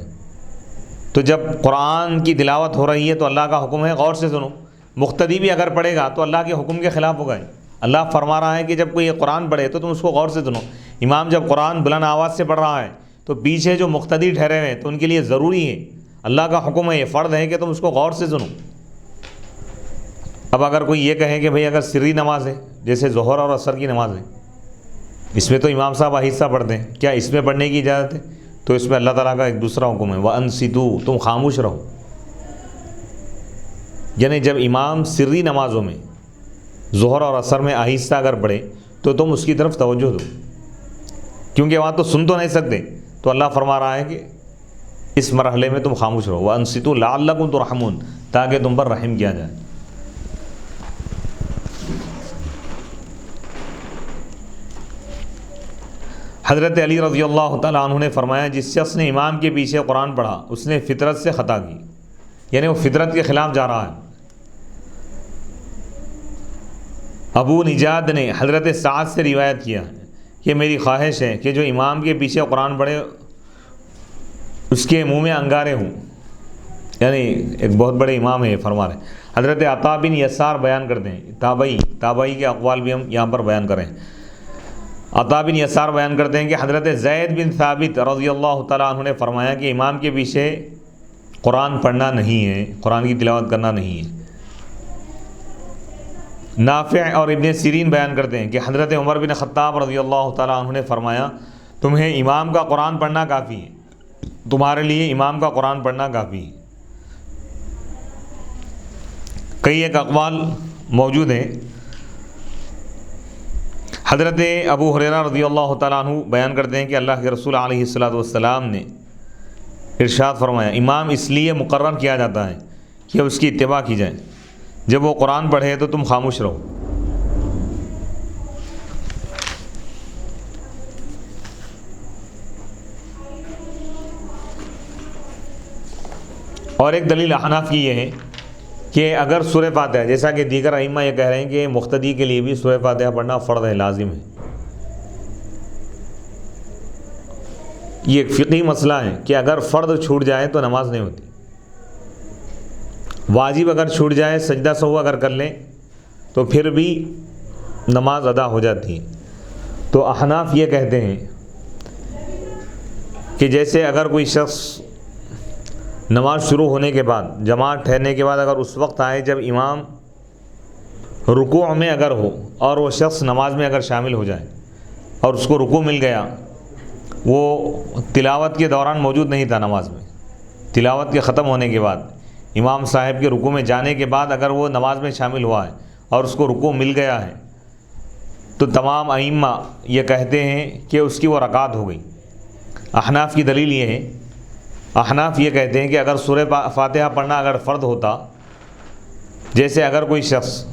تو جب قرآن کی تلاوت ہو رہی ہے تو اللہ کا حکم ہے غور سے سنو، مقتدی بھی اگر پڑھے گا تو اللہ کے حکم کے خلاف ہوگا۔ اللہ فرما رہا ہے کہ جب کوئی قرآن پڑھے تو تم اس کو غور سے سنو۔ امام جب قرآن بلند آواز سے پڑھ رہا ہے تو پیچھے جو مقتدی ٹھہرے ہوئے ہیں تو ان کے لیے ضروری ہے، اللہ کا حکم ہے، یہ فرض ہے کہ تم اس کو غور سے سنو۔ اب اگر کوئی یہ کہے کہ بھئی اگر سری نماز ہے جیسے ظہر اور عصر کی نماز ہے، اس میں تو امام صاحب آہستہ پڑھتے ہیں، کیا اس میں پڑھنے کی اجازت ہے؟ تو اس میں اللہ تعالیٰ کا ایک دوسرا حکم ہے وَأَنصِتُوا، تم خاموش رہو، یعنی جب امام سری نمازوں میں ظہر اور عصر میں آہستہ اگر پڑھے تو تم اس کی طرف توجہ دو، کیونکہ وہاں تو سن تو نہیں سکتے، تو اللہ فرما رہا ہے کہ اس مرحلے میں تم خاموش رہو، وَأَنصِتُوا لَعَلَّكُمْ تُرْحَمُونَ، تاکہ تم پر رحم کیا جائے۔ حضرت علی رضی اللہ تعالیٰ عنہ نے فرمایا جس شخص نے امام کے پیچھے قرآن پڑھا اس نے فطرت سے خطا کی، یعنی وہ فطرت کے خلاف جا رہا ہے۔ ابو نجاد نے حضرت سعد سے روایت کیا کہ میری خواہش ہے کہ جو امام کے پیچھے قرآن پڑھے اس کے منہ میں انگارے ہوں، یعنی ایک بہت بڑے امام ہے فرما رہے ہیں۔ حضرت عطا بن یسار بیان کرتے ہیں، تابعی کے اقوال بھی ہم یہاں پر بیان کریں۔ عطا بن یسار بیان کرتے ہیں کہ حضرت زید بن ثابت رضی اللہ تعالیٰ عنہ نے فرمایا کہ امام کے پیچھے قرآن پڑھنا نہیں ہے، قرآن کی تلاوت کرنا نہیں ہے۔ نافع اور ابن سیرین بیان کرتے ہیں کہ حضرت عمر بن خطاب رضی اللہ تعالیٰ عنہ نے فرمایا تمہیں امام کا قرآن پڑھنا کافی ہے، تمہارے لیے امام کا قرآن پڑھنا کافی ہے۔ کئی ایک اقوال موجود ہیں۔ حضرت ابو ہریرہ رضی اللہ تعالیٰ عنہ بیان کرتے ہیں کہ اللہ کے رسول علیہ الصلاۃ والسلام نے ارشاد فرمایا امام اس لیے مقرر کیا جاتا ہے کہ اس کی اتباع کی جائے، جب وہ قرآن پڑھے تو تم خاموش رہو۔ اور ایک دلیل احناف کی یہ ہے کہ اگر سورہ فاتحہ، جیسا کہ دیگر ائمہ یہ کہہ رہے ہیں کہ مقتدی کے لیے بھی سورہ فاتحہ پڑھنا فرض ہے، لازم ہے۔ یہ ایک فقہی مسئلہ ہے کہ اگر فرض چھوٹ جائے تو نماز نہیں ہوتی، واجب اگر چھوٹ جائے، سجدہ سہو اگر کر لیں تو پھر بھی نماز ادا ہو جاتی ہے۔ تو احناف یہ کہتے ہیں کہ جیسے اگر کوئی شخص نماز شروع ہونے کے بعد، جماعت ٹھہرنے کے بعد اگر اس وقت آئے جب امام رکوع میں اگر ہو اور وہ شخص نماز میں اگر شامل ہو جائے اور اس کو رکوع مل گیا، وہ تلاوت کے دوران موجود نہیں تھا نماز میں، تلاوت کے ختم ہونے کے بعد امام صاحب کے رکوع میں جانے کے بعد اگر وہ نماز میں شامل ہوا ہے اور اس کو رکوع مل گیا ہے، تو تمام ائمہ یہ کہتے ہیں کہ اس کی وہ رکعت ہو گئی۔ احناف کی دلیل یہ ہے، احناف یہ کہتے ہیں کہ اگر سورہ فاتحہ پڑھنا اگر فرض ہوتا، جیسے اگر کوئی شخص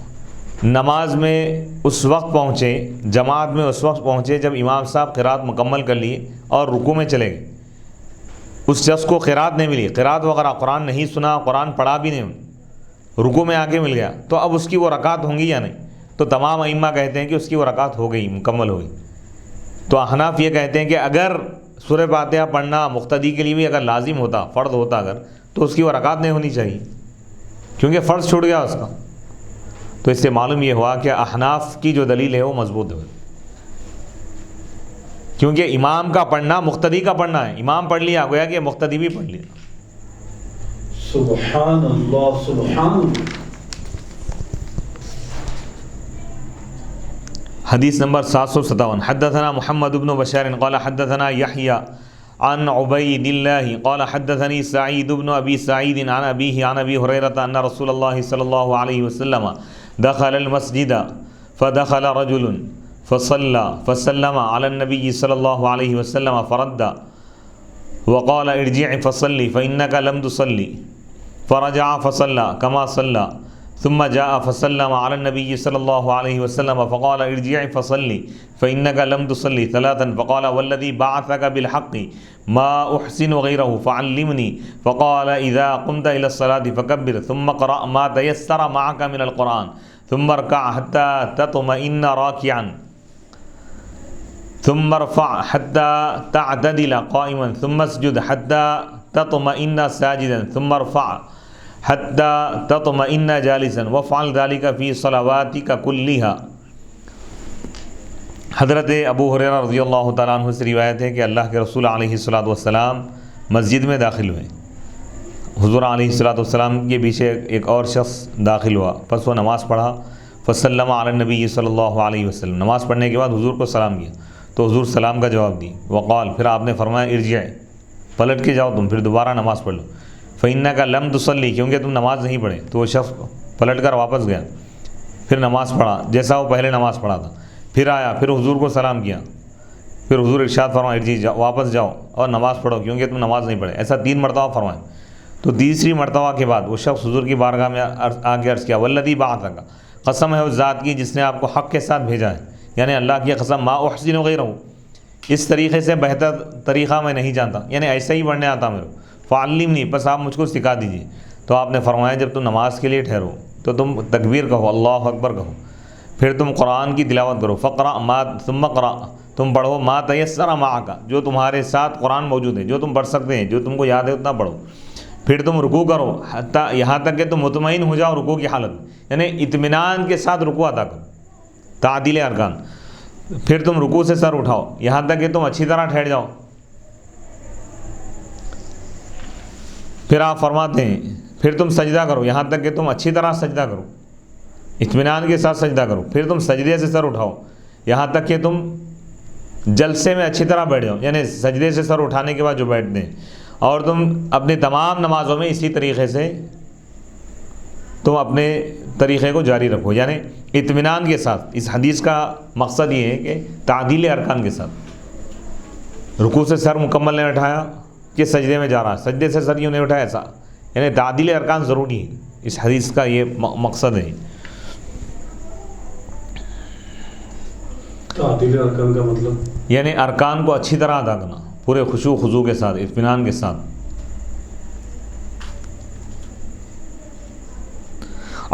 نماز میں اس وقت پہنچے، جماعت میں اس وقت پہنچے جب امام صاحب قرات مکمل کر لیے اور رکوع میں چلے گئے، اس شخص کو قرات نہیں ملی، قرات وغیرہ قرآن نہیں سنا، قرآن پڑھا بھی نہیں، رکوع میں آ کے مل گیا، تو اب اس کی وہ رکعت ہوں گی یا نہیں؟ تو تمام ائمہ کہتے ہیں کہ اس کی وہ رکعت ہو گئی، مکمل ہو گئی۔ تو احناف یہ کہتے ہیں کہ اگر سورہ فاتحہ پڑھنا مقتدی کے لیے بھی اگر لازم ہوتا، فرض ہوتا اگر، تو اس کی وہ رکعت نہیں ہونی چاہیے، کیونکہ فرض چھوٹ گیا اس کا۔ تو اس سے معلوم یہ ہوا کہ احناف کی جو دلیل ہے وہ مضبوط ہے، کیونکہ امام کا پڑھنا مقتدی کا پڑھنا ہے، امام پڑھ لیا گویا کہ مقتدی بھی پڑھ لیا۔ سبحان اللہ سبحان اللہ۔ حدیث نمبر 757، حدثنا محمد بن بشار قال حدثنا يحيى عن عبيد الله قال حدثني سعيد بن ابي سعيد عن ابيه عن ابي هريره ان رسول الله صلى الله عليه وسلم دخل المسجد فدخل رجل فصلى فسلم على النبي صلى الله عليه وسلم فرد وقال ارجع فصلي فإنك لم تصلي، فرجع فصلى كما صلى ثم جاء فسلم على النبي صلى الله عليه وسلم فقال ارجع فصلي فإنك لم تصلي ثلاثا، فقال والذي بعثك بالحق ما أحسن غيره فعلمني، فقال إذا قمت إلى الصلاة فكبر ثم قرأ ما تيسر معك من القرآن ثم اركع حتى تطمئن راكعا ثم ارفع حتى تعتدل قائما ثم اسجد حتى تطمئن ساجدا ثم ارفع حتى تطمئن جالسا وافعل ذلك في صلواتك كلها۔ حضرت ابو ہریرہ رضی اللہ تعالیٰ عنہ سے روایت ہے کہ اللہ کے رسول علیہ الصلوۃ والسلام مسجد میں داخل ہوئے، حضور علیہ الصلوۃ والسلام کے پیچھے ایک اور شخص داخل ہوا، پس وہ نماز پڑھا، فسلم علی النبی صلی اللہ علیہ وسلم، نماز پڑھنے کے بعد حضور کو سلام کیا تو حضور سلام کا جواب دی، وقال، پھر آپ نے فرمایا ارجع، پلٹ کے جاؤ تم، پھر دوبارہ نماز پڑھ لو، فإنک لم تصلی، کیونکہ تم نماز نہیں پڑھے۔ تو وہ شخص پلٹ کر واپس گیا، پھر نماز پڑھا جیسا وہ پہلے نماز پڑھا تھا، پھر آیا، پھر حضور کو سلام کیا، پھر حضور ارشاد فرمایا ارجع، واپس جاؤ اور نماز پڑھو کیونکہ تم نماز نہیں پڑھے، ایسا 3 مرتبہ فرمایا۔ تو تیسری مرتبہ کے بعد وہ شخص حضور کی بارگاہ میں آ کے عرض کیا، والذی بعثک، قسم ہے اس ذات کی جس نے آپ کو حق کے ساتھ بھیجا ہے، یعنی اللہ کی قسم، ما احسن غیرہ، اس طریقے سے بہتر طریقہ میں نہیں جانتا، یعنی ایسے ہی پڑھنے آتا میرے، فعلمنی، بس آپ مجھ کو سکھا دیجیے۔ تو آپ نے فرمایا جب تم نماز کے لیے ٹھہرو تو تم تکبیر کہو، اللہ اکبر کہو، پھر تم قرآن کی تلاوت کرو، فقرأ ما، ثم اقرأ، تم پڑھو، ما تیسر معک، جو تمہارے ساتھ قرآن موجود ہے، جو تم پڑھ سکتے ہیں، جو تم کو یاد ہے اتنا پڑھو، پھر تم رکوع کرو، حتیٰ یہاں تک کہ تم مطمئن ہو جاؤ رکوع کی حالت، یعنی اطمینان کے ساتھ رکوع ادا کرو، تعدیل ارکان، پھر تم رکوع سے سر اٹھاؤ یہاں تک کہ تم اچھی طرح ٹھہر جاؤ۔ پھر آپ فرماتے ہیں پھر تم سجدہ کرو یہاں تک کہ تم اچھی طرح سجدہ کرو، اطمینان کے ساتھ سجدہ کرو، پھر تم سجدے سے سر اٹھاؤ یہاں تک کہ تم جلسے میں اچھی طرح بیٹھ جاؤ، یعنی سجدے سے سر اٹھانے کے بعد جو بیٹھتے ہیں، اور تم اپنی تمام نمازوں میں اسی طریقے سے تم اپنے طریقے کو جاری رکھو، یعنی اطمینان کے ساتھ۔ اس حدیث کا مقصد یہ ہے کہ تعدیل ارکان کے ساتھ، رکوع سے سر مکمل نہیں اٹھایا کہ سجدے میں جا رہا ہے، سجدے سے سر یوں نہیں اٹھایا، ایسا، یعنی تعدیل ارکان ضروری ہے، اس حدیث کا یہ مقصد ہے۔ تعدیل ارکان کا مطلب یعنی ارکان کو اچھی طرح ادا کرنا، پورے خشوع خضوع کے ساتھ، اطمینان کے ساتھ۔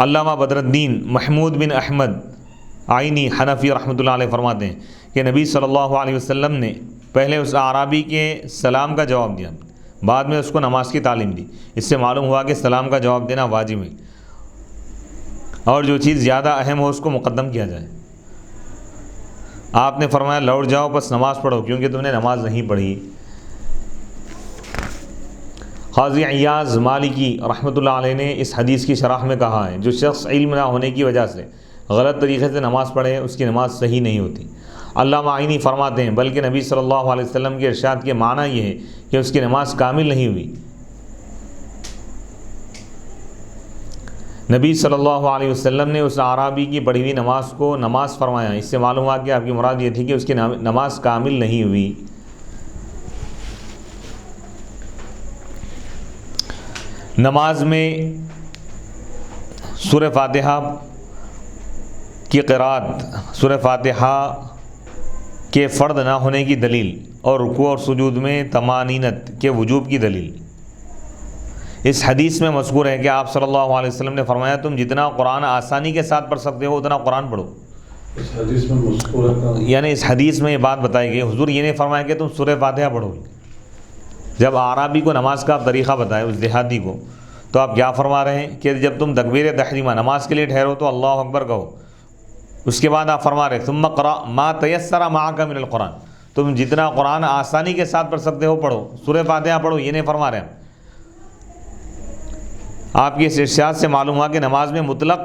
علامہ بدر الدین محمود بن احمد آئینی حنفی رحمۃ اللہ علیہ فرماتے ہیں کہ نبی صلی اللہ علیہ وسلم نے پہلے اس اعرابی کے سلام کا جواب دیا، بعد میں اس کو نماز کی تعلیم دی۔ اس سے معلوم ہوا کہ سلام کا جواب دینا واجب ہے، اور جو چیز زیادہ اہم ہو اس کو مقدم کیا جائے۔ آپ نے فرمایا لوٹ جاؤ بس نماز پڑھو کیونکہ تم نے نماز نہیں پڑھی۔ قاضی عیاض مالکی رحمۃ اللہ علیہ نے اس حدیث کی شرح میں کہا ہے جو شخص علم نہ ہونے کی وجہ سے غلط طریقے سے نماز پڑھے اس کی نماز صحیح نہیں ہوتی۔ علامہ عینی فرماتے ہیں بلکہ نبی صلی اللہ علیہ وسلم کے ارشاد کے معنی یہ ہے کہ اس کی نماز کامل نہیں ہوئی۔ نبی صلی اللہ علیہ وسلم نے اس اعرابی کی پڑھی ہوئی نماز کو نماز فرمایا، اس سے معلوم ہوا کہ آپ کی مراد یہ تھی کہ اس کی نماز کامل نہیں ہوئی۔ نماز میں سورہ فاتحہ کی قرأت، سورہ فاتحہ کے فرض نہ ہونے کی دلیل، اور رکوع اور سجود میں طمانینت کے وجوب کی دلیل اس حدیث میں مذکور ہے کہ آپ صلی اللہ علیہ وسلم نے فرمایا تم جتنا قرآن آسانی کے ساتھ پڑھ سکتے ہو اتنا قرآن پڑھو۔ اس حدیث میں مذکور ہے، یعنی اس حدیث میں یہ بات بتائی گئی، حضور یہ نہیں فرمایا کہ تم سورہ فاتحہ پڑھو۔ جب اعرابی کو نماز کا آپ طریقہ بتائے اس دیہاتی کو، تو آپ کیا فرما رہے ہیں کہ جب تم تکبیر تحریمہ نماز کے لیے ٹھہرو تو اللہ اکبر کہو، اس کے بعد آپ فرما رہے ثم اقرأ ما تیسر معک من القرآن، تم جتنا قرآن آسانی کے ساتھ پڑھ سکتے ہو پڑھو، سورہ فاتحہ پڑھو، یہ نہیں فرما رہے ہیں۔ آپ کی اس ارشاد سے معلوم ہوا کہ نماز میں مطلق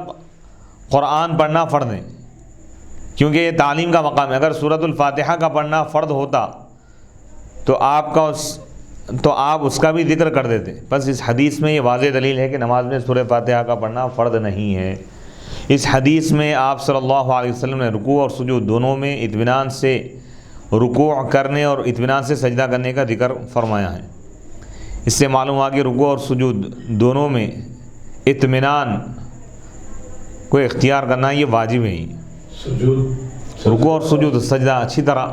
قرآن پڑھنا فرض ہے، کیونکہ یہ تعلیم کا مقام ہے۔ اگر سورۃ الفاتحہ کا پڑھنا فرض ہوتا تو آپ اس کا بھی ذکر کر دیتے۔ بس اس حدیث میں یہ واضح دلیل ہے کہ نماز میں سورہ فاتحہ کا پڑھنا فرض نہیں ہے۔ اس حدیث میں آپ صلی اللہ علیہ وسلم نے رکوع اور سجود دونوں میں اطمینان سے رکوع کرنے اور اطمینان سے سجدہ کرنے کا ذکر فرمایا ہے۔ اس سے معلوم ہوا کہ رکوع اور سجود دونوں میں اطمینان کو اختیار کرنا یہ واجب ہے۔ رکوع اور سجود سجدہ اچھی طرح،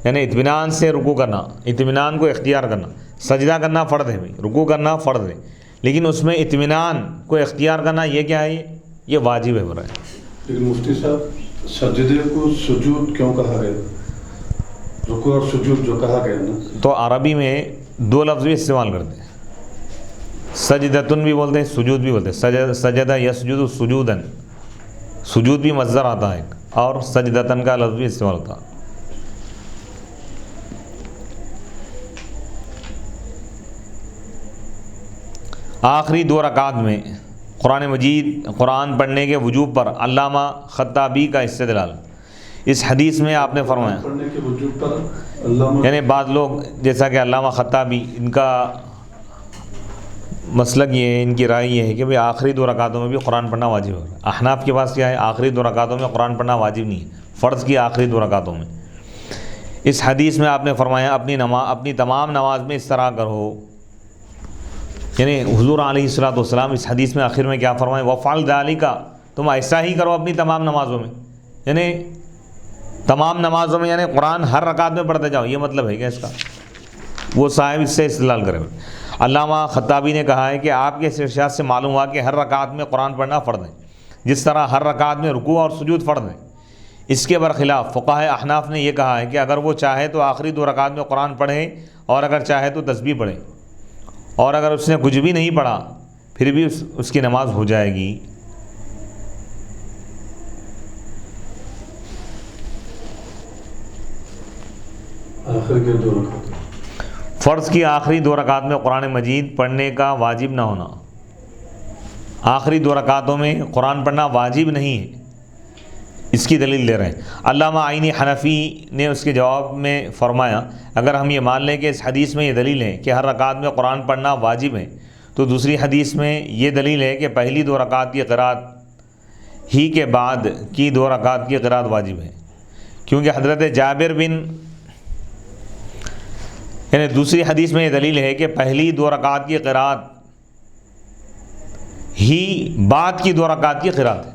یعنی اطمینان سے رکوع کرنا، اطمینان کو اختیار کرنا، سجدہ کرنا فرض ہے، رکوع کرنا فرض ہے، لیکن اس میں اطمینان کو اختیار کرنا یہ کیا ہے؟ یہ واجب ہے برائے۔ لیکن مفتی صاحب سجدے کو سجود کیوں کہا گیا؟ رکوع اور سجود جو کہا گیا نا، تو عربی میں دو لفظ بھی استعمال کرتے ہیں، سجدتن بھی بولتے ہیں، سجود بھی بولتے ہیں۔ سجدہ یسجد سجودن، سجود بھی مصدر آتا ہے اور سجدتن کا لفظ بھی استعمال ہوتا ہے۔ آخری دو رکعت میں قرآن مجید قرآن پڑھنے کے وجوب پر علامہ خطابی کا استدلال اس حدیث میں آپ نے فرمایا، پڑھنے کے وجوب پر علامہ، یعنی بعض لوگ جیسا کہ علامہ خطابی، ان کا مسلک یہ ہے، ان کی رائے یہ ہے کہ بھئی آخری دو رکعتوں میں بھی قرآن پڑھنا واجب ہے۔ احناف کے پاس کیا ہے؟ آخری دو رکعتوں میں قرآن پڑھنا واجب نہیں ہے، فرض کی آخری دو رکعتوں میں۔ اس حدیث میں آپ نے فرمایا اپنی تمام نماز میں اس طرح کرو، یعنی حضور علیہ الصلوۃ والسلام اس حدیث میں آخر میں کیا فرمائے؟ وَفْعَلْ ذَلِكَ، تم ایسا ہی کرو اپنی تمام نمازوں میں، یعنی تمام نمازوں میں، یعنی قرآن ہر رکعت میں پڑھتے جاؤ، یہ مطلب ہے کہ اس کا وہ صاحب اس سے استدلال کرے۔ علامہ خطابی نے کہا ہے کہ آپ کے اس ارشاد سے معلوم ہوا کہ ہر رکعت میں قرآن پڑھنا فرض ہے، جس طرح ہر رکعت میں رکوع اور سجود فرض ہے۔ اس کے برخلاف فقہائے احناف نے یہ کہا ہے کہ اگر وہ چاہے تو آخری دو رکعت میں قرآن پڑھے، اور اگر چاہے تو تسبیح پڑھے، اور اگر اس نے کچھ بھی نہیں پڑھا پھر بھی اس کی نماز ہو جائے گی۔ آخر کے دو رکعت فرض کی آخری دو رکعت میں قرآن مجید پڑھنے کا واجب نہ ہونا، آخری دو رکعتوں میں قرآن پڑھنا واجب نہیں ہے، اس کی دلیل دے رہے ہیں۔ علامہ عینی حنفی نے اس کے جواب میں فرمایا اگر ہم یہ مان لیں کہ اس حدیث میں یہ دلیل ہے کہ ہر رکعت میں قرآن پڑھنا واجب ہے، تو دوسری حدیث میں یہ دلیل ہے کہ پہلی دو رکعت کی قرأت ہی کے بعد کی دو رکعت کی قرأت واجب ہے، کیونکہ حضرت جابر بن، یعنی دوسری حدیث میں یہ دلیل ہے کہ پہلی دو رکعت کی قرأت ہی بعد کی دو رکعت کی قرأت ہے۔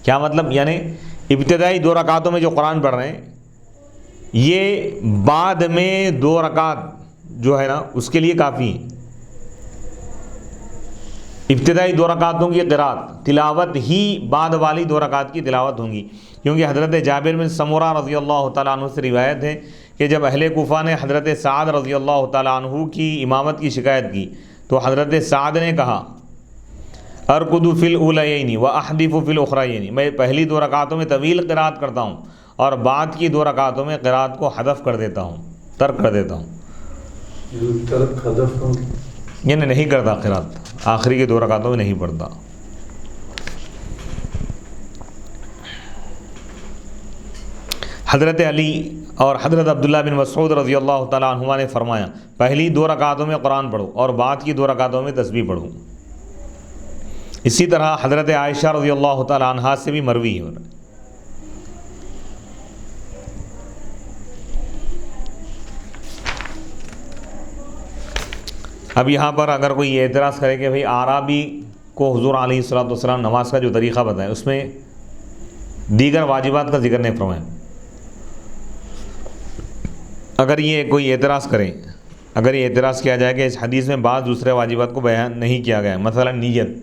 کیا مطلب؟ یعنی ابتدائی دو رکعتوں میں جو قرآن پڑھ رہے ہیں یہ بعد میں دو رکعت جو ہے نا اس کے لیے کافی ہے۔ ابتدائی دو رکعتوں کی قرأت تلاوت ہی بعد والی دو رکعت کی تلاوت ہوں گی، کیونکہ حضرت جابر بن سمورہ رضی اللہ تعالیٰ عنہ سے روایت ہے کہ جب اہل کوفہ نے حضرت سعد رضی اللہ تعالیٰ عنہ کی امامت کی شکایت کی تو حضرت سعد نے کہا ارکض فی الاولیین واحدث فی الاخرین، میں پہلی 2 رکعتوں میں طویل قرات کرتا ہوں اور بعد کی 2 رکعتوں میں قرات کو حذف کر دیتا ہوں، ترک کر دیتا ہوں، ترک حذف یعنی نہیں کرتا قرات، آخری کی 2 رکعتوں میں نہیں پڑھتا۔ حضرت علی اور حضرت عبداللہ بن مسعود رضی اللہ تعالیٰ عنہما نے فرمایا پہلی 2 رکعتوں میں قرآن پڑھو اور بعد کی 2 رکعتوں میں تسبیح پڑھو۔ اسی طرح حضرت عائشہ رضی اللہ تعالیٰ عنہا سے بھی مروی ہے۔ اب یہاں پر اگر کوئی اعتراض کرے کہ بھئی اعرابی کو حضور علیہ الصلوۃ والسلام نماز کا جو طریقہ بتایا اس میں دیگر واجبات کا ذکر نہیں فرمایا، اگر یہ کوئی اعتراض کرے، اگر یہ اعتراض کیا جائے کہ اس حدیث میں بعض دوسرے واجبات کو بیان نہیں کیا گیا ہے، مثلا نیت،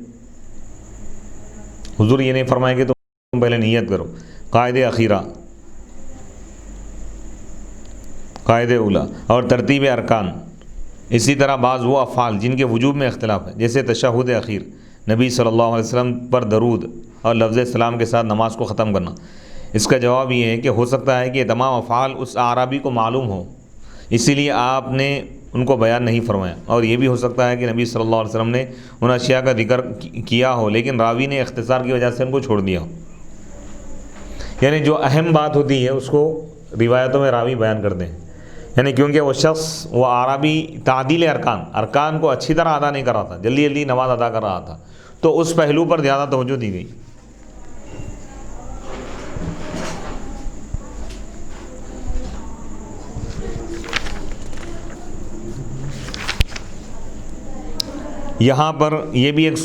حضور یہ نہیں فرمائے کہ تم پہلے نیت کرو، قاعدہ اخیرہ، قاعدہ اولا، اور ترتیب ارکان، اسی طرح بعض وہ افعال جن کے وجوب میں اختلاف ہے جیسے تشہد اخیر، نبی صلی اللہ علیہ وسلم پر درود اور لفظ سلام کے ساتھ نماز کو ختم کرنا۔ اس کا جواب یہ ہے کہ ہو سکتا ہے کہ یہ تمام افعال اس اعرابی کو معلوم ہو، اسی لیے آپ نے ان کو بیان نہیں فرمایا، اور یہ بھی ہو سکتا ہے کہ نبی صلی اللہ علیہ وسلم نے ان اشیاء کا ذکر کیا ہو لیکن راوی نے اختصار کی وجہ سے ان کو چھوڑ دیا ہو، یعنی جو اہم بات ہوتی ہے اس کو روایتوں میں راوی بیان کرتے ہیں، یعنی کیونکہ وہ شخص، وہ اعرابی تعدیل ارکان کو اچھی طرح ادا نہیں کر رہا تھا، جلدی جلدی نماز ادا کر رہا تھا، تو اس پہلو پر زیادہ توجہ دی گئی۔ یہاں پر یہ بھی ایک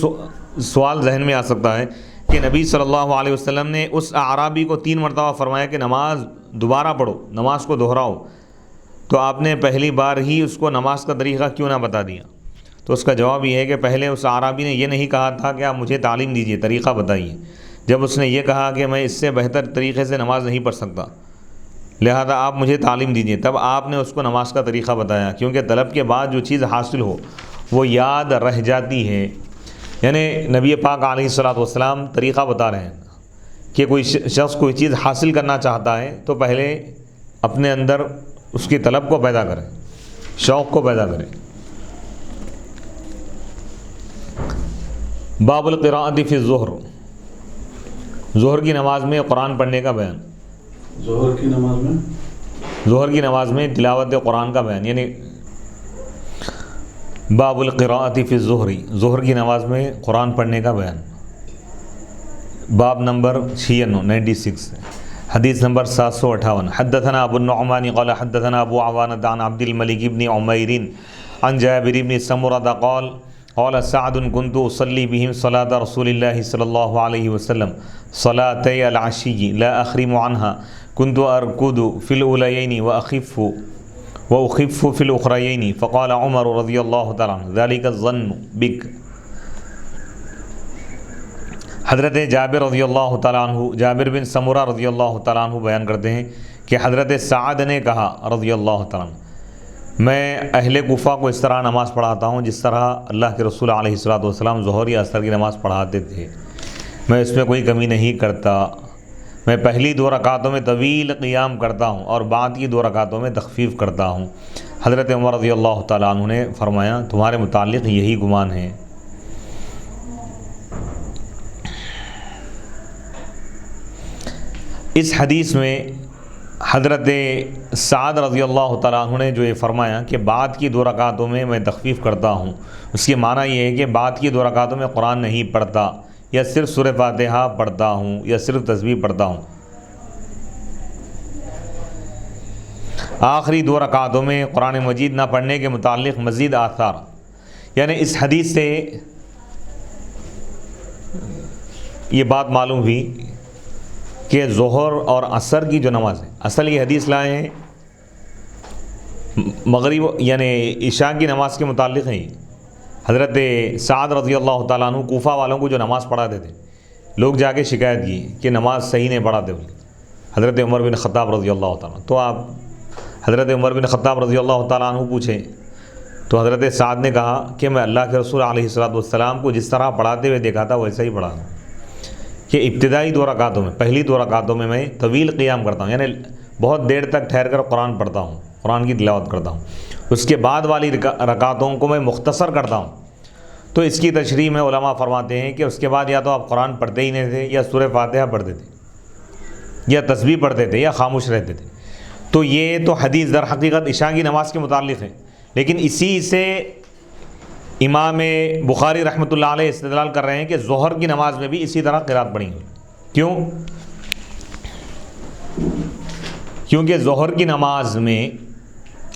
سوال ذہن میں آ سکتا ہے کہ نبی صلی اللہ علیہ وسلم نے اس اعرابی کو 3 مرتبہ فرمایا کہ نماز دوبارہ پڑھو، نماز کو دہراؤ، تو آپ نے پہلی بار ہی اس کو نماز کا طریقہ کیوں نہ بتا دیا؟ تو اس کا جواب یہ ہے کہ پہلے اس اعرابی نے یہ نہیں کہا تھا کہ آپ مجھے تعلیم دیجیے، طریقہ بتائیے، جب اس نے یہ کہا کہ میں اس سے بہتر طریقے سے نماز نہیں پڑھ سکتا لہذا آپ مجھے تعلیم دیجیے، تب آپ نے اس کو نماز کا طریقہ بتایا، کیونکہ طلب کے بعد جو چیز حاصل ہو وہ یاد رہ جاتی ہے، یعنی نبی پاک علیہ الصلوۃ والسلام طریقہ بتا رہے ہیں کہ کوئی شخص کوئی چیز حاصل کرنا چاہتا ہے تو پہلے اپنے اندر اس کی طلب کو پیدا کرے، شوق کو پیدا کرے۔ باب القراءۃ فی الظہر، ظہر کی نماز میں قرآن پڑھنے کا بیان، ظہر کی نماز میں تلاوت قرآن کا بیان، یعنی باب القراءۃ فی الظہر، ظہر کی نماز میں قرآن پڑھنے کا بیان، باب نمبر 96 حدیث نمبر 758۔ حدثنا ابو النعمان قال حدثنا ابو عوانۃ عن عبد الملک بن عمیر عن جابر بن سمرۃ قال قال سعد كنت اصلي بهم صلاة رسول الله صلى الله عليه وسلم صلاتي العشي لا اخرم عنها كنت اركض في الاوليين واخف في الاخريين فقال عمر رضي الله تعالى عنه ذلك الظن بك۔ حضرت جابر رضی اللہ تعالیٰ عنہ، جابر بن سمرہ رضی اللہ تعالیٰ عنہ بیان کرتے ہیں کہ حضرت سعد نے کہا رضی اللہ تعالیٰ عنہ، میں اہل کوفہ کو اس طرح نماز پڑھاتا ہوں جس طرح اللہ کے رسول علیہ الصلوۃ والسلام ظہر یا عصر کی نماز پڑھاتے تھے، میں اس میں کوئی کمی نہیں کرتا، میں پہلی 2 رکعتوں میں طویل قیام کرتا ہوں اور بعد کی 2 رکعتوں میں تخفیف کرتا ہوں۔ حضرت عمر رضی اللہ تعالیٰ عنہ نے فرمایا تمہارے متعلق یہی گمان ہے۔ اس حدیث میں حضرت سعد رضی اللہ تعالیٰ عنہ نے جو یہ فرمایا کہ بعد کی 2 رکعتوں میں تخفیف کرتا ہوں، اس کے معنی یہ ہے کہ بعد کی 2 رکعتوں میں قرآن نہیں پڑھتا، یا صرف سورہ فاتحہ پڑھتا ہوں، یا صرف تسبیح پڑھتا ہوں۔ آخری 2 رکعتوں میں قرآن مجید نہ پڑھنے کے متعلق مزید آثار، یعنی اس حدیث سے یہ بات معلوم ہوئی کہ ظہر اور عصر کی جو نماز ہے، اصل یہ حدیث لائے ہیں مغرب یعنی عشاء کی نماز کے متعلق ہیں۔ حضرت سعد رضی اللہ تعالیٰ عنہ کوفہ والوں کو جو نماز پڑھاتے تھے، لوگ جا کے شکایت کی کہ نماز صحیح نہیں پڑھاتے بولے، حضرت عمر بن خطاب رضی اللہ تعالیٰ، تو آپ حضرت عمر بن خطاب رضی اللہ تعالیٰ عنہ پوچھے تو حضرت سعد نے کہا کہ میں اللہ کے رسول علیہ الصلوۃ والسلام کو جس طرح پڑھاتے ہوئے دیکھا تھا ویسا ہی پڑھا کہ ابتدائی 2 رکعتوں میں، پہلی 2 رکعتوں میں طویل قیام کرتا ہوں، یعنی بہت دیر تک ٹھہر کر قرآن پڑھتا ہوں، قرآن کی تلاوت کرتا ہوں. اس کے بعد والی رکعتوں کو میں مختصر کرتا ہوں. تو اس کی تشریح میں علماء فرماتے ہیں کہ اس کے بعد یا تو آپ قرآن پڑھتے ہی نہیں تھے، یا سورہ فاتحہ پڑھتے تھے، یا تسبیح پڑھتے تھے، یا خاموش رہتے تھے. تو یہ تو حدیث در حقیقت عشاء کی نماز کے متعلق ہے، لیکن اسی سے امام بخاری رحمۃ اللہ علیہ استدلال کر رہے ہیں کہ ظہر کی نماز میں بھی اسی طرح قرات پڑھی ہوئی. کیوں؟ کیونکہ ظہر کی نماز میں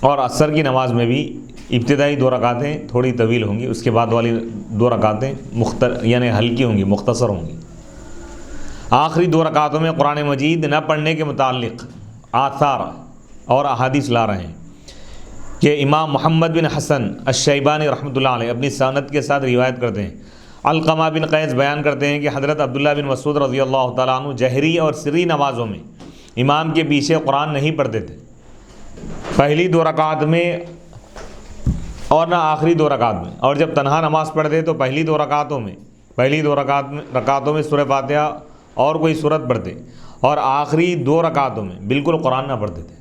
اور عصر کی نماز میں بھی ابتدائی 2 رکعتیں تھوڑی طویل ہوں گی، اس کے بعد والی 2 رکعتیں یعنی ہلکی ہوں گی، مختصر ہوں گی. آخری 2 رکعتوں میں قرآن مجید نہ پڑھنے کے متعلق آثار اور احادیث لا رہے ہیں کہ امام محمد بن حسن الشیبانی رحمۃ اللہ علیہ اپنی سند کے ساتھ روایت کرتے ہیں. علقمہ بن قیس بیان کرتے ہیں کہ حضرت عبداللہ بن مسعود رضی اللہ تعالیٰ عنہ جہری اور سری نمازوں میں امام کے پیچھے قرآن نہیں پڑھتے تھے، پہلی 2 رکعت میں اور نہ آخری 2 رکعت میں. اور جب تنہا نماز پڑھتے تو پہلی 2 رکعتوں میں سورہ فاتحہ اور کوئی سورت پڑھتے، اور آخری 2 رکعتوں میں بالکل قرآن نہ پڑھتے تھے.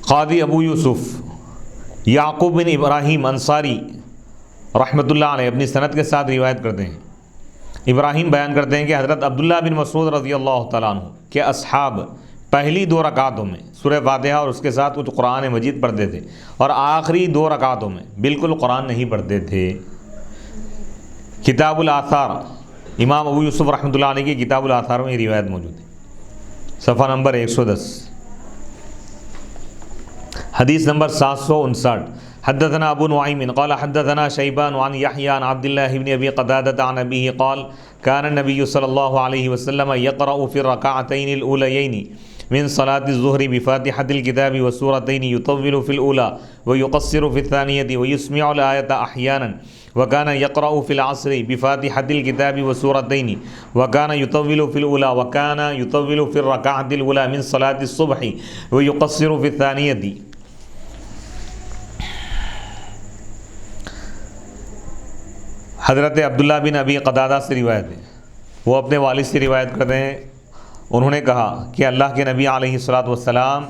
قاضی ابو یوسف یعقوب بن ابراہیم انصاری رحمۃ اللہ علیہ اپنی سند کے ساتھ روایت کرتے ہیں. ابراہیم بیان کرتے ہیں کہ حضرت عبداللہ بن مسعود رضی اللہ تعالیٰ عنہ کے اصحاب پہلی 2 رکعتوں میں سورہ فاتحہ اور اس کے ساتھ کچھ قرآن مجید پڑھتے تھے، اور آخری 2 رکعتوں میں بالکل قرآن نہیں پڑھتے تھے. کتاب الآثار، امام ابو یوسف رحمۃ اللہ علیہ کی کتاب الآثار میں یہ روایت موجود ہے، صفحہ نمبر 110. حدیث نمبر 759. حدثنا ابو نعیم قال حدثنا شیبان عن یحیی عن عبد الله بن ابی قتادة عن ابیہ قال كان النبي صلی اللہ علیہ وسلم يقرأ في الركعتين الأوليين من صلاة الظهر بفاتحة الكتاب وسورتين يطول في الأولى ويقصر في الثانية ويسمع الآية أحيانا وكان يقرأ في العصر بفاتحة الكتاب وسورتين وكان يطول في الأولى وكان يطول في الركعة الأولى من صلاة الصبح ويقصر في الثانية. حضرت عبداللہ بن ابی قتادہ سے روایت ہے، وہ اپنے والد سے روایت کرتے ہیں. انہوں نے کہا کہ اللہ کے نبی علیہ الصلوۃ والسلام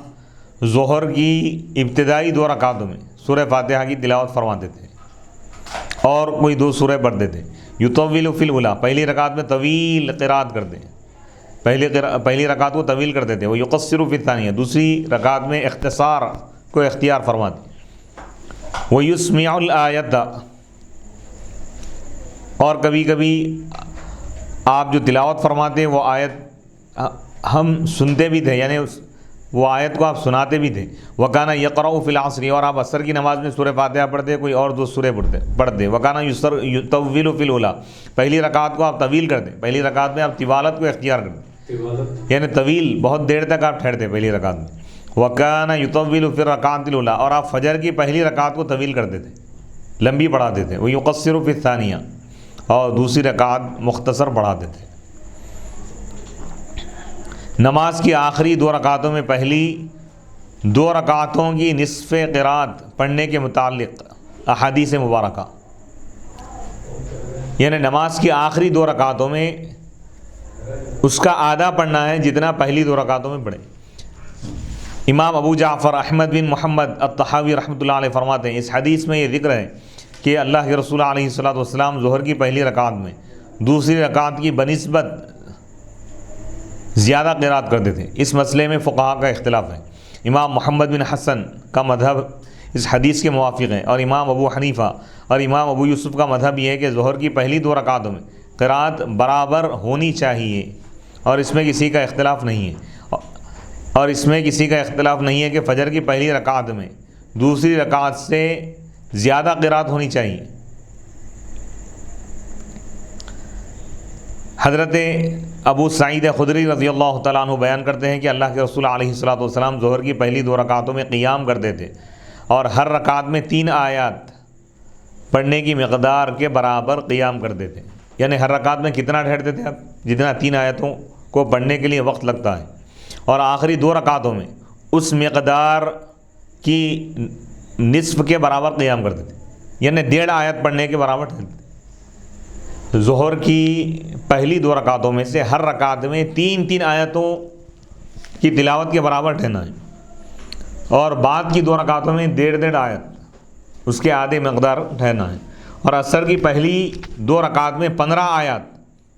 ظہر کی ابتدائی 2 رکعتوں میں سورہ فاتحہ کی تلاوت فرماتے تھے اور کوئی 2 سورہ پڑھتے تھے. یطول فی الاولی، پہلی رکعت میں طویل قرات کرتے ہیں، پہلی رکعت کو طویل کرتے تھے. وہ یقصر فی الثانیہ، دوسری رکعت میں اختصار کو اختیار فرماتے. وہ یسمع الآیۃ، اور کبھی کبھی آپ جو تلاوت فرماتے ہیں وہ آیت ہم سنتے بھی تھے، یعنی وہ آیت کو آپ سناتے بھی تھے. وکانا یقرأ فی العصر، اور آپ عصر کی نماز میں سورہ فاتحہ پڑھتے، کوئی اور 2 سورے پڑھتے. وکانا یطول فی الاولی، پہلی رکعت کو آپ طویل کرتے، پہلی رکعت میں آپ طوالت کو اختیار کرتے، یعنی طویل بہت دیر تک آپ ٹھہرتے پہلی رکعت میں. وکانا یطول فی الرکعۃ الاولی، اور آپ فجر کی پہلی رکعت کو طویل کرتے تھے، لمبی پڑھاتے تھے. وہ یقصر فی الثانیہ، اور دوسری رکعت مختصر پڑھاتے تھے. نماز کی آخری 2 رکعتوں میں پہلی 2 رکعتوں کی نصف قرات پڑھنے کے متعلق احادیث مبارکہ، یعنی نماز کی آخری 2 رکعتوں میں اس کا آدھا پڑھنا ہے جتنا پہلی 2 رکعتوں میں پڑھے. امام ابو جعفر احمد بن محمد الطحاوی رحمۃ اللہ علیہ فرماتے ہیں اس حدیث میں یہ ذکر ہے کہ اللہ کے رسول علیہ الصلوۃ والسلام ظہر کی پہلی رکعت میں دوسری رکعت کی بنسبت زیادہ قرات کرتے تھے. اس مسئلے میں فقہاء کا اختلاف ہے. امام محمد بن حسن کا مذہب اس حدیث کے موافق ہے، اور امام ابو حنیفہ اور امام ابو یوسف کا مذہب یہ ہے کہ ظہر کی پہلی 2 رکعتوں میں قرات برابر ہونی چاہیے، اور اس میں کسی کا اختلاف نہیں ہے. اور اس میں کسی کا اختلاف نہیں ہے کہ فجر کی پہلی رکعت میں دوسری رکعت سے زیادہ قرات ہونی چاہیے. حضرت ابو سعید خدری رضی اللہ تعالیٰ عنہ بیان کرتے ہیں کہ اللہ کے رسول علیہ الصلوۃ والسلام ظہر کی پہلی 2 رکعتوں میں قیام کرتے تھے، اور ہر رکعت میں 3 آیات پڑھنے کی مقدار کے برابر قیام کرتے تھے. یعنی ہر رکعت میں کتنا ٹھہرتے تھے آپ؟ جتنا 3 آیتوں کو پڑھنے کے لیے وقت لگتا ہے. اور آخری 2 رکعتوں میں اس مقدار کی نصف کے برابر قیام کرتے تھے، یعنی 1.5 آیت پڑھنے کے برابر ٹھہرتے تھے۔ ظہر کی پہلی 2 رکعتوں میں سے ہر رکعت میں 3 آیتوں کی تلاوت کے برابر ٹھہرنا ہے، اور بعد کی 2 رکعتوں میں 1.5 آیت اس کے آدھے مقدار ٹھہرنا ہے، اور عصر کی پہلی 2 رکعت میں 15 آیات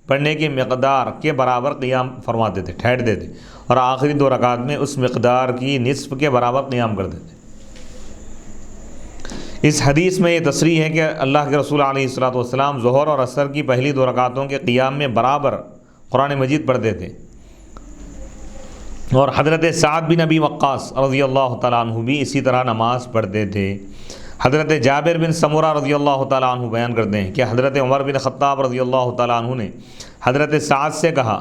پڑھنے کی مقدار کے برابر قیام فرماتے تھے، ٹھہرتے تھے، اور آخری 2 رکعت میں اس مقدار کی نصف کے برابر قیام کرتے تھے۔ اس حدیث میں یہ تصریح ہے کہ اللہ کے رسول علیہ الصلوۃ والسلام ظہر اور عصر کی پہلی 2 رکعتوں کے قیام میں برابر قرآن مجید پڑھتے تھے، اور حضرت سعد بن ابی وقاص رضی اللہ تعالیٰ عنہ بھی اسی طرح نماز پڑھتے تھے۔ حضرت جابر بن سمورہ رضی اللہ تعالیٰ عنہ بیان کرتے ہیں کہ حضرت عمر بن خطاب رضی اللہ تعالیٰ عنہ نے حضرت سعد سے کہا،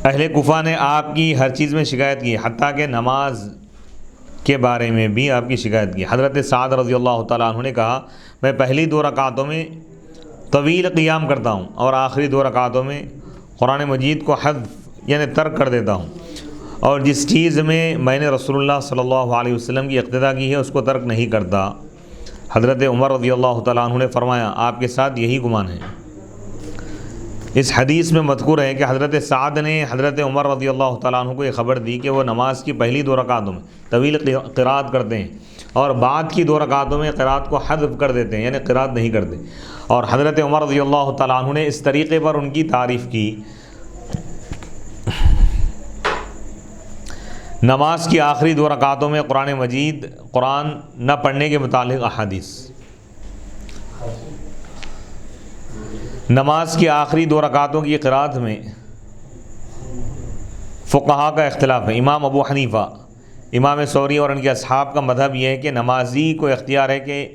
اہل کوفہ نے آپ کی ہر چیز میں شکایت کی، حتیٰ کہ نماز کے بارے میں بھی آپ کی شکایت کی۔ حضرت سعد رضی اللہ تعالیٰ عنہ نے کہا، میں پہلی 2 رکعتوں میں طویل قیام کرتا ہوں، اور آخری 2 رکعتوں میں قرآن مجید کو حذف یعنی ترک کر دیتا ہوں، اور جس چیز میں نے رسول اللہ صلی اللہ علیہ وسلم کی اقتداء کی ہے اس کو ترک نہیں کرتا۔ حضرت عمر رضی اللہ تعالیٰ عنہ نے فرمایا، آپ کے ساتھ یہی گمان ہے۔ اس حدیث میں مذکور ہے کہ حضرت سعد نے حضرت عمر رضی اللہ تعالیٰ عنہ کو یہ خبر دی کہ وہ نماز کی پہلی 2 رکعتوں میں طویل قرات کرتے ہیں، اور بعد کی 2 رکعتوں میں قرات کو حذف کر دیتے ہیں، یعنی قرات نہیں کرتے، اور حضرت عمر رضی اللہ تعالیٰ عنہ نے اس طریقے پر ان کی تعریف کی۔ نماز کی آخری 2 رکعتوں میں قرآن مجید قرآن نہ پڑھنے کے متعلق احادیث۔ نماز کی آخری 2 رکعتوں کی قرات میں فقہا کا اختلاف ہے۔ امام ابو حنیفہ، امام ثوری اور ان کے اصحاب کا مذہب یہ ہے کہ نمازی کو اختیار ہے کہ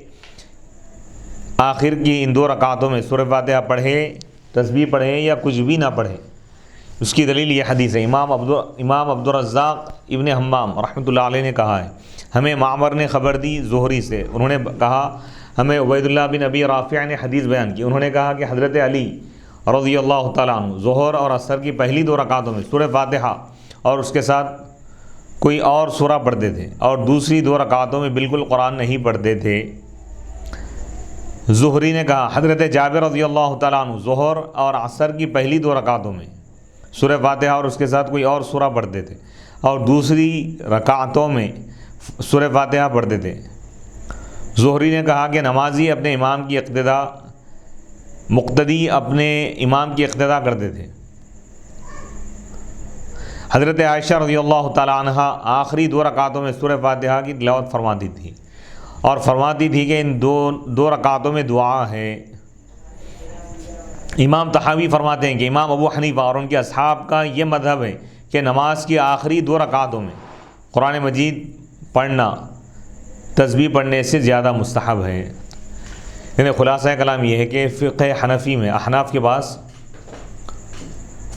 آخر کی ان 2 رکعتوں میں سورہ فاتحہ پڑھے، تسبیح پڑھے یا کچھ بھی نہ پڑھے۔ اس کی دلیل یہ حدیث ہے۔ امام عبدالرزاق ابن حمام رحمۃ اللہ علیہ نے کہا ہے، ہمیں معمر نے خبر دی زہری سے، انہوں نے کہا ہمیں عبید اللہ بن ابی رافع نے حدیث بیان کی، انہوں نے کہا کہ حضرت علی رضی اللہ تعالیٰ عنہ ظہر اور عصر کی پہلی 2 رکعتوں میں سورہ فاتحہ اور اس کے ساتھ کوئی اور سورہ پڑھتے تھے، اور دوسری 2 رکعتوں میں بالکل قرآن نہیں پڑھتے تھے۔ زہری نے کہا حضرت جابر رضی اللہ تعالیٰ عنہ ظہر اور عصر کی پہلی 2 رکعتوں میں سورہ فاتحہ اور اس کے ساتھ کوئی اور سورہ پڑھتے تھے، اور دوسری رکعتوں میں سورہ فاتحہ پڑھتے تھے۔ زہری نے کہا کہ نمازی اپنے امام کی اقتداء، مقتدی اپنے امام کی اقتداء کرتے تھے۔ حضرت عائشہ رضی اللہ تعالی عنہ آخری 2 رکعتوں میں سورہ فاتحہ کی تلاوت فرماتی تھی، اور فرماتی تھی کہ ان دو رکعتوں میں دعا ہے۔ امام طحاوی فرماتے ہیں کہ امام ابو حنیفہ اور ان کے اصحاب کا یہ مذہب ہے کہ نماز کی آخری 2 رکعتوں میں قرآن مجید پڑھنا تسبیح پڑھنے سے زیادہ مستحب ہے۔ یعنی خلاصہ کلام یہ ہے کہ فقہ حنفی میں احناف کے پاس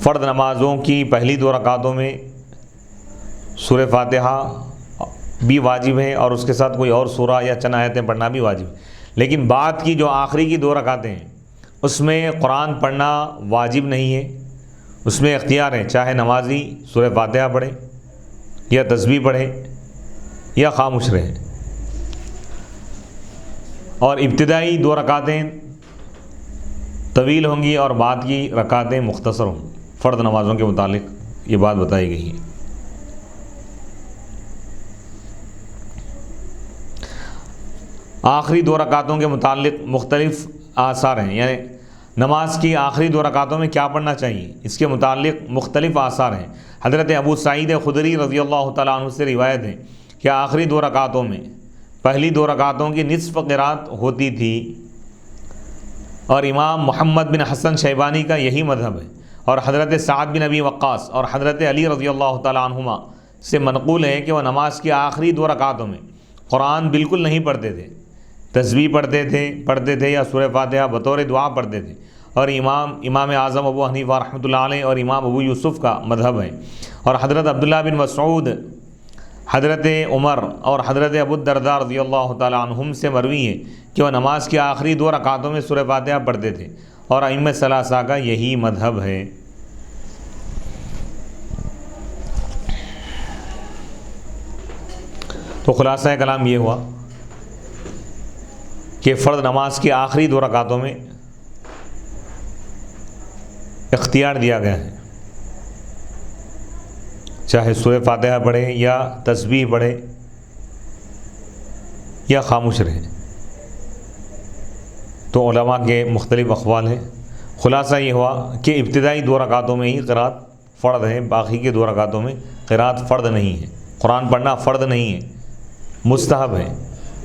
فرض نمازوں کی پہلی 2 رکعتوں میں سورہ فاتحہ بھی واجب ہے، اور اس کے ساتھ کوئی اور سورہ یا چند آیتیں پڑھنا بھی واجب ہے، لیکن بعد کی جو آخری کی 2 رکعتیں ہیں اس میں قرآن پڑھنا واجب نہیں ہے، اس میں اختیار ہے، چاہے نمازی سورہ فاتحہ پڑھے یا تسبیح پڑھے یا خاموش رہے، اور ابتدائی 2 رکعتیں طویل ہوں گی اور بعد کی رکعتیں مختصر ہوں گی۔ فرض نمازوں کے متعلق یہ بات بتائی گئی ہے۔ آخری 2 رکعتوں کے متعلق مختلف آثار ہیں، یعنی نماز کی آخری 2 رکعتوں میں کیا پڑھنا چاہیے، اس کے متعلق مختلف آثار ہیں۔ حضرت ابو سعید خدری رضی اللہ تعالیٰ عنہ سے روایت ہے کہ آخری 2 رکعتوں میں پہلی 2 رکعتوں کی نصف قرات ہوتی تھی، اور امام محمد بن حسن شیبانی کا یہی مذہب ہے، اور حضرت سعد بن ابی وقاص اور حضرت علی رضی اللہ تعالیٰ عنہما سے منقول ہے کہ وہ نماز کی آخری 2 رکعتوں میں قرآن بالکل نہیں پڑھتے تھے، تسبیح پڑھتے تھے یا سورہ فاتحہ بطور دعا پڑھتے تھے، اور امام اعظم ابو حنیفہ رحمۃ اللہ علیہ اور امام ابو یوسف کا مذہب ہے، اور حضرت عبداللہ بن مسعود، حضرت عمر اور حضرت ابو الدرداء رضی اللہ تعالیٰ عنہم سے مروی ہے کہ وہ نماز کی آخری 2 رکعتوں میں سورہ فاتحہ پڑھتے تھے، اور ائمہ ثلاثہ کا یہی مذہب ہے۔ تو خلاصہ کلام یہ ہوا کہ فرض نماز کی آخری 2 رکعتوں میں اختیار دیا گیا ہے، چاہے سورہ فاتحہ پڑھے یا تسبیح پڑھے یا خاموش رہے۔ تو علماء کے مختلف اقوال ہیں۔ خلاصہ یہ ہوا کہ ابتدائی 2 رکعتوں میں ہی قرات فرض ہے، باقی کے 2 رکعتوں میں قرات فرض نہیں ہے، قرآن پڑھنا فرض نہیں ہے، مستحب ہے۔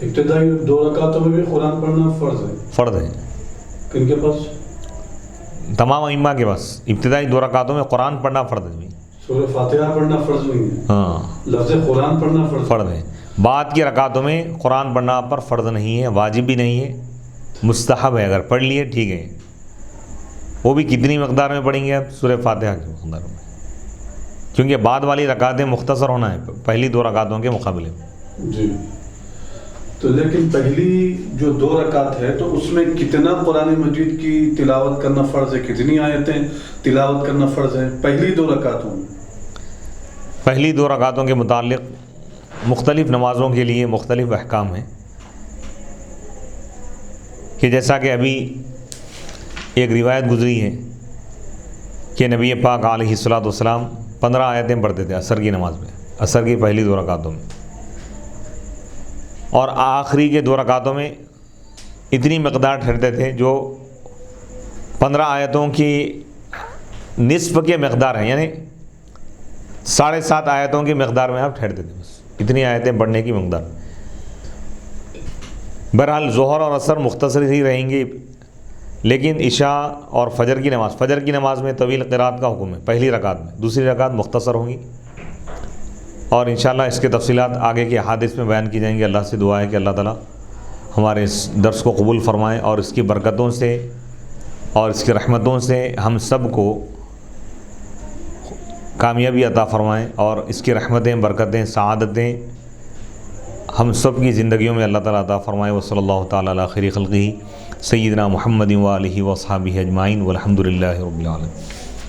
ابتدائی 2 رکعتوں میں بھی قرآن پڑھنا فرض ہے۔ کن کے پاس؟ تمام ائمہ کے پاس ابتدائی 2 رکعتوں میں قرآن پڑھنا فرض ہے۔ سورہ فاتحہ پڑھنا فرض نہیں ہے، ہاں، لفظ قرآن پڑھنا فرض ہے۔ بعد کی رکعتوں میں قرآن پڑھنا پر فرض نہیں ہے، واجب بھی نہیں ہے، مستحب ہے۔ اگر پڑھ لیے ٹھیک ہے، وہ بھی کتنی مقدار میں پڑھیں گے آپ؟ سورہ فاتحہ کی مقدار میں، کیونکہ بعد والی رکعتیں مختصر ہونا ہے پہلی 2 رکعتوں کے مقابلے میں۔ جی، تو لیکن پہلی جو 2 رکعت ہے تو اس میں کتنا قرآن مجید کی تلاوت کرنا فرض ہے، کتنی آیتیں تلاوت کرنا فرض ہے پہلی 2 رکعتوں میں؟ پہلی 2 رکعتوں کے متعلق مختلف نمازوں کے لیے مختلف احکام ہیں، کہ جیسا کہ ابھی ایک روایت گزری ہے کہ نبی پاک علیہ الصلوۃ والسلام 15 آیتیں پڑھتے تھے عصر کی نماز میں، عصر کی پہلی 2 رکعتوں میں، اور آخری کے 2 رکعتوں میں اتنی مقدار ٹھہرتے تھے جو 15 آیتوں کی نصف کے مقدار ہیں، یعنی 7.5 آیتوں کی مقدار میں آپ ٹھہرتے تھے، بس اتنی آیتیں پڑھنے کی مقدار۔ بہرحال ظہر اور عصر مختصر ہی رہیں گی، لیکن عشاء اور فجر کی نماز میں طویل قرات کا حکم ہے پہلی رکعت میں، دوسری رکعت مختصر ہوگی، اور انشاءاللہ اس کے تفصیلات آگے کے احادیث میں بیان کی جائیں گی۔ اللہ سے دعا ہے کہ اللہ تعالی ہمارے اس درس کو قبول فرمائیں اور اس کی برکتوں سے اور اس کی رحمتوں سے ہم سب کو کامیابی عطا فرمائیں، اور اس کی رحمتیں، برکتیں، سعادتیں ہم سب کی زندگیوں میں اللہ تعالیٰ عطا فرمائے۔ وصلی اللہ تعالیٰ علی خیر خلقہ سیدنا محمد و آلہ و اصحابہ اجمعین والحمد للہ رب العالمین۔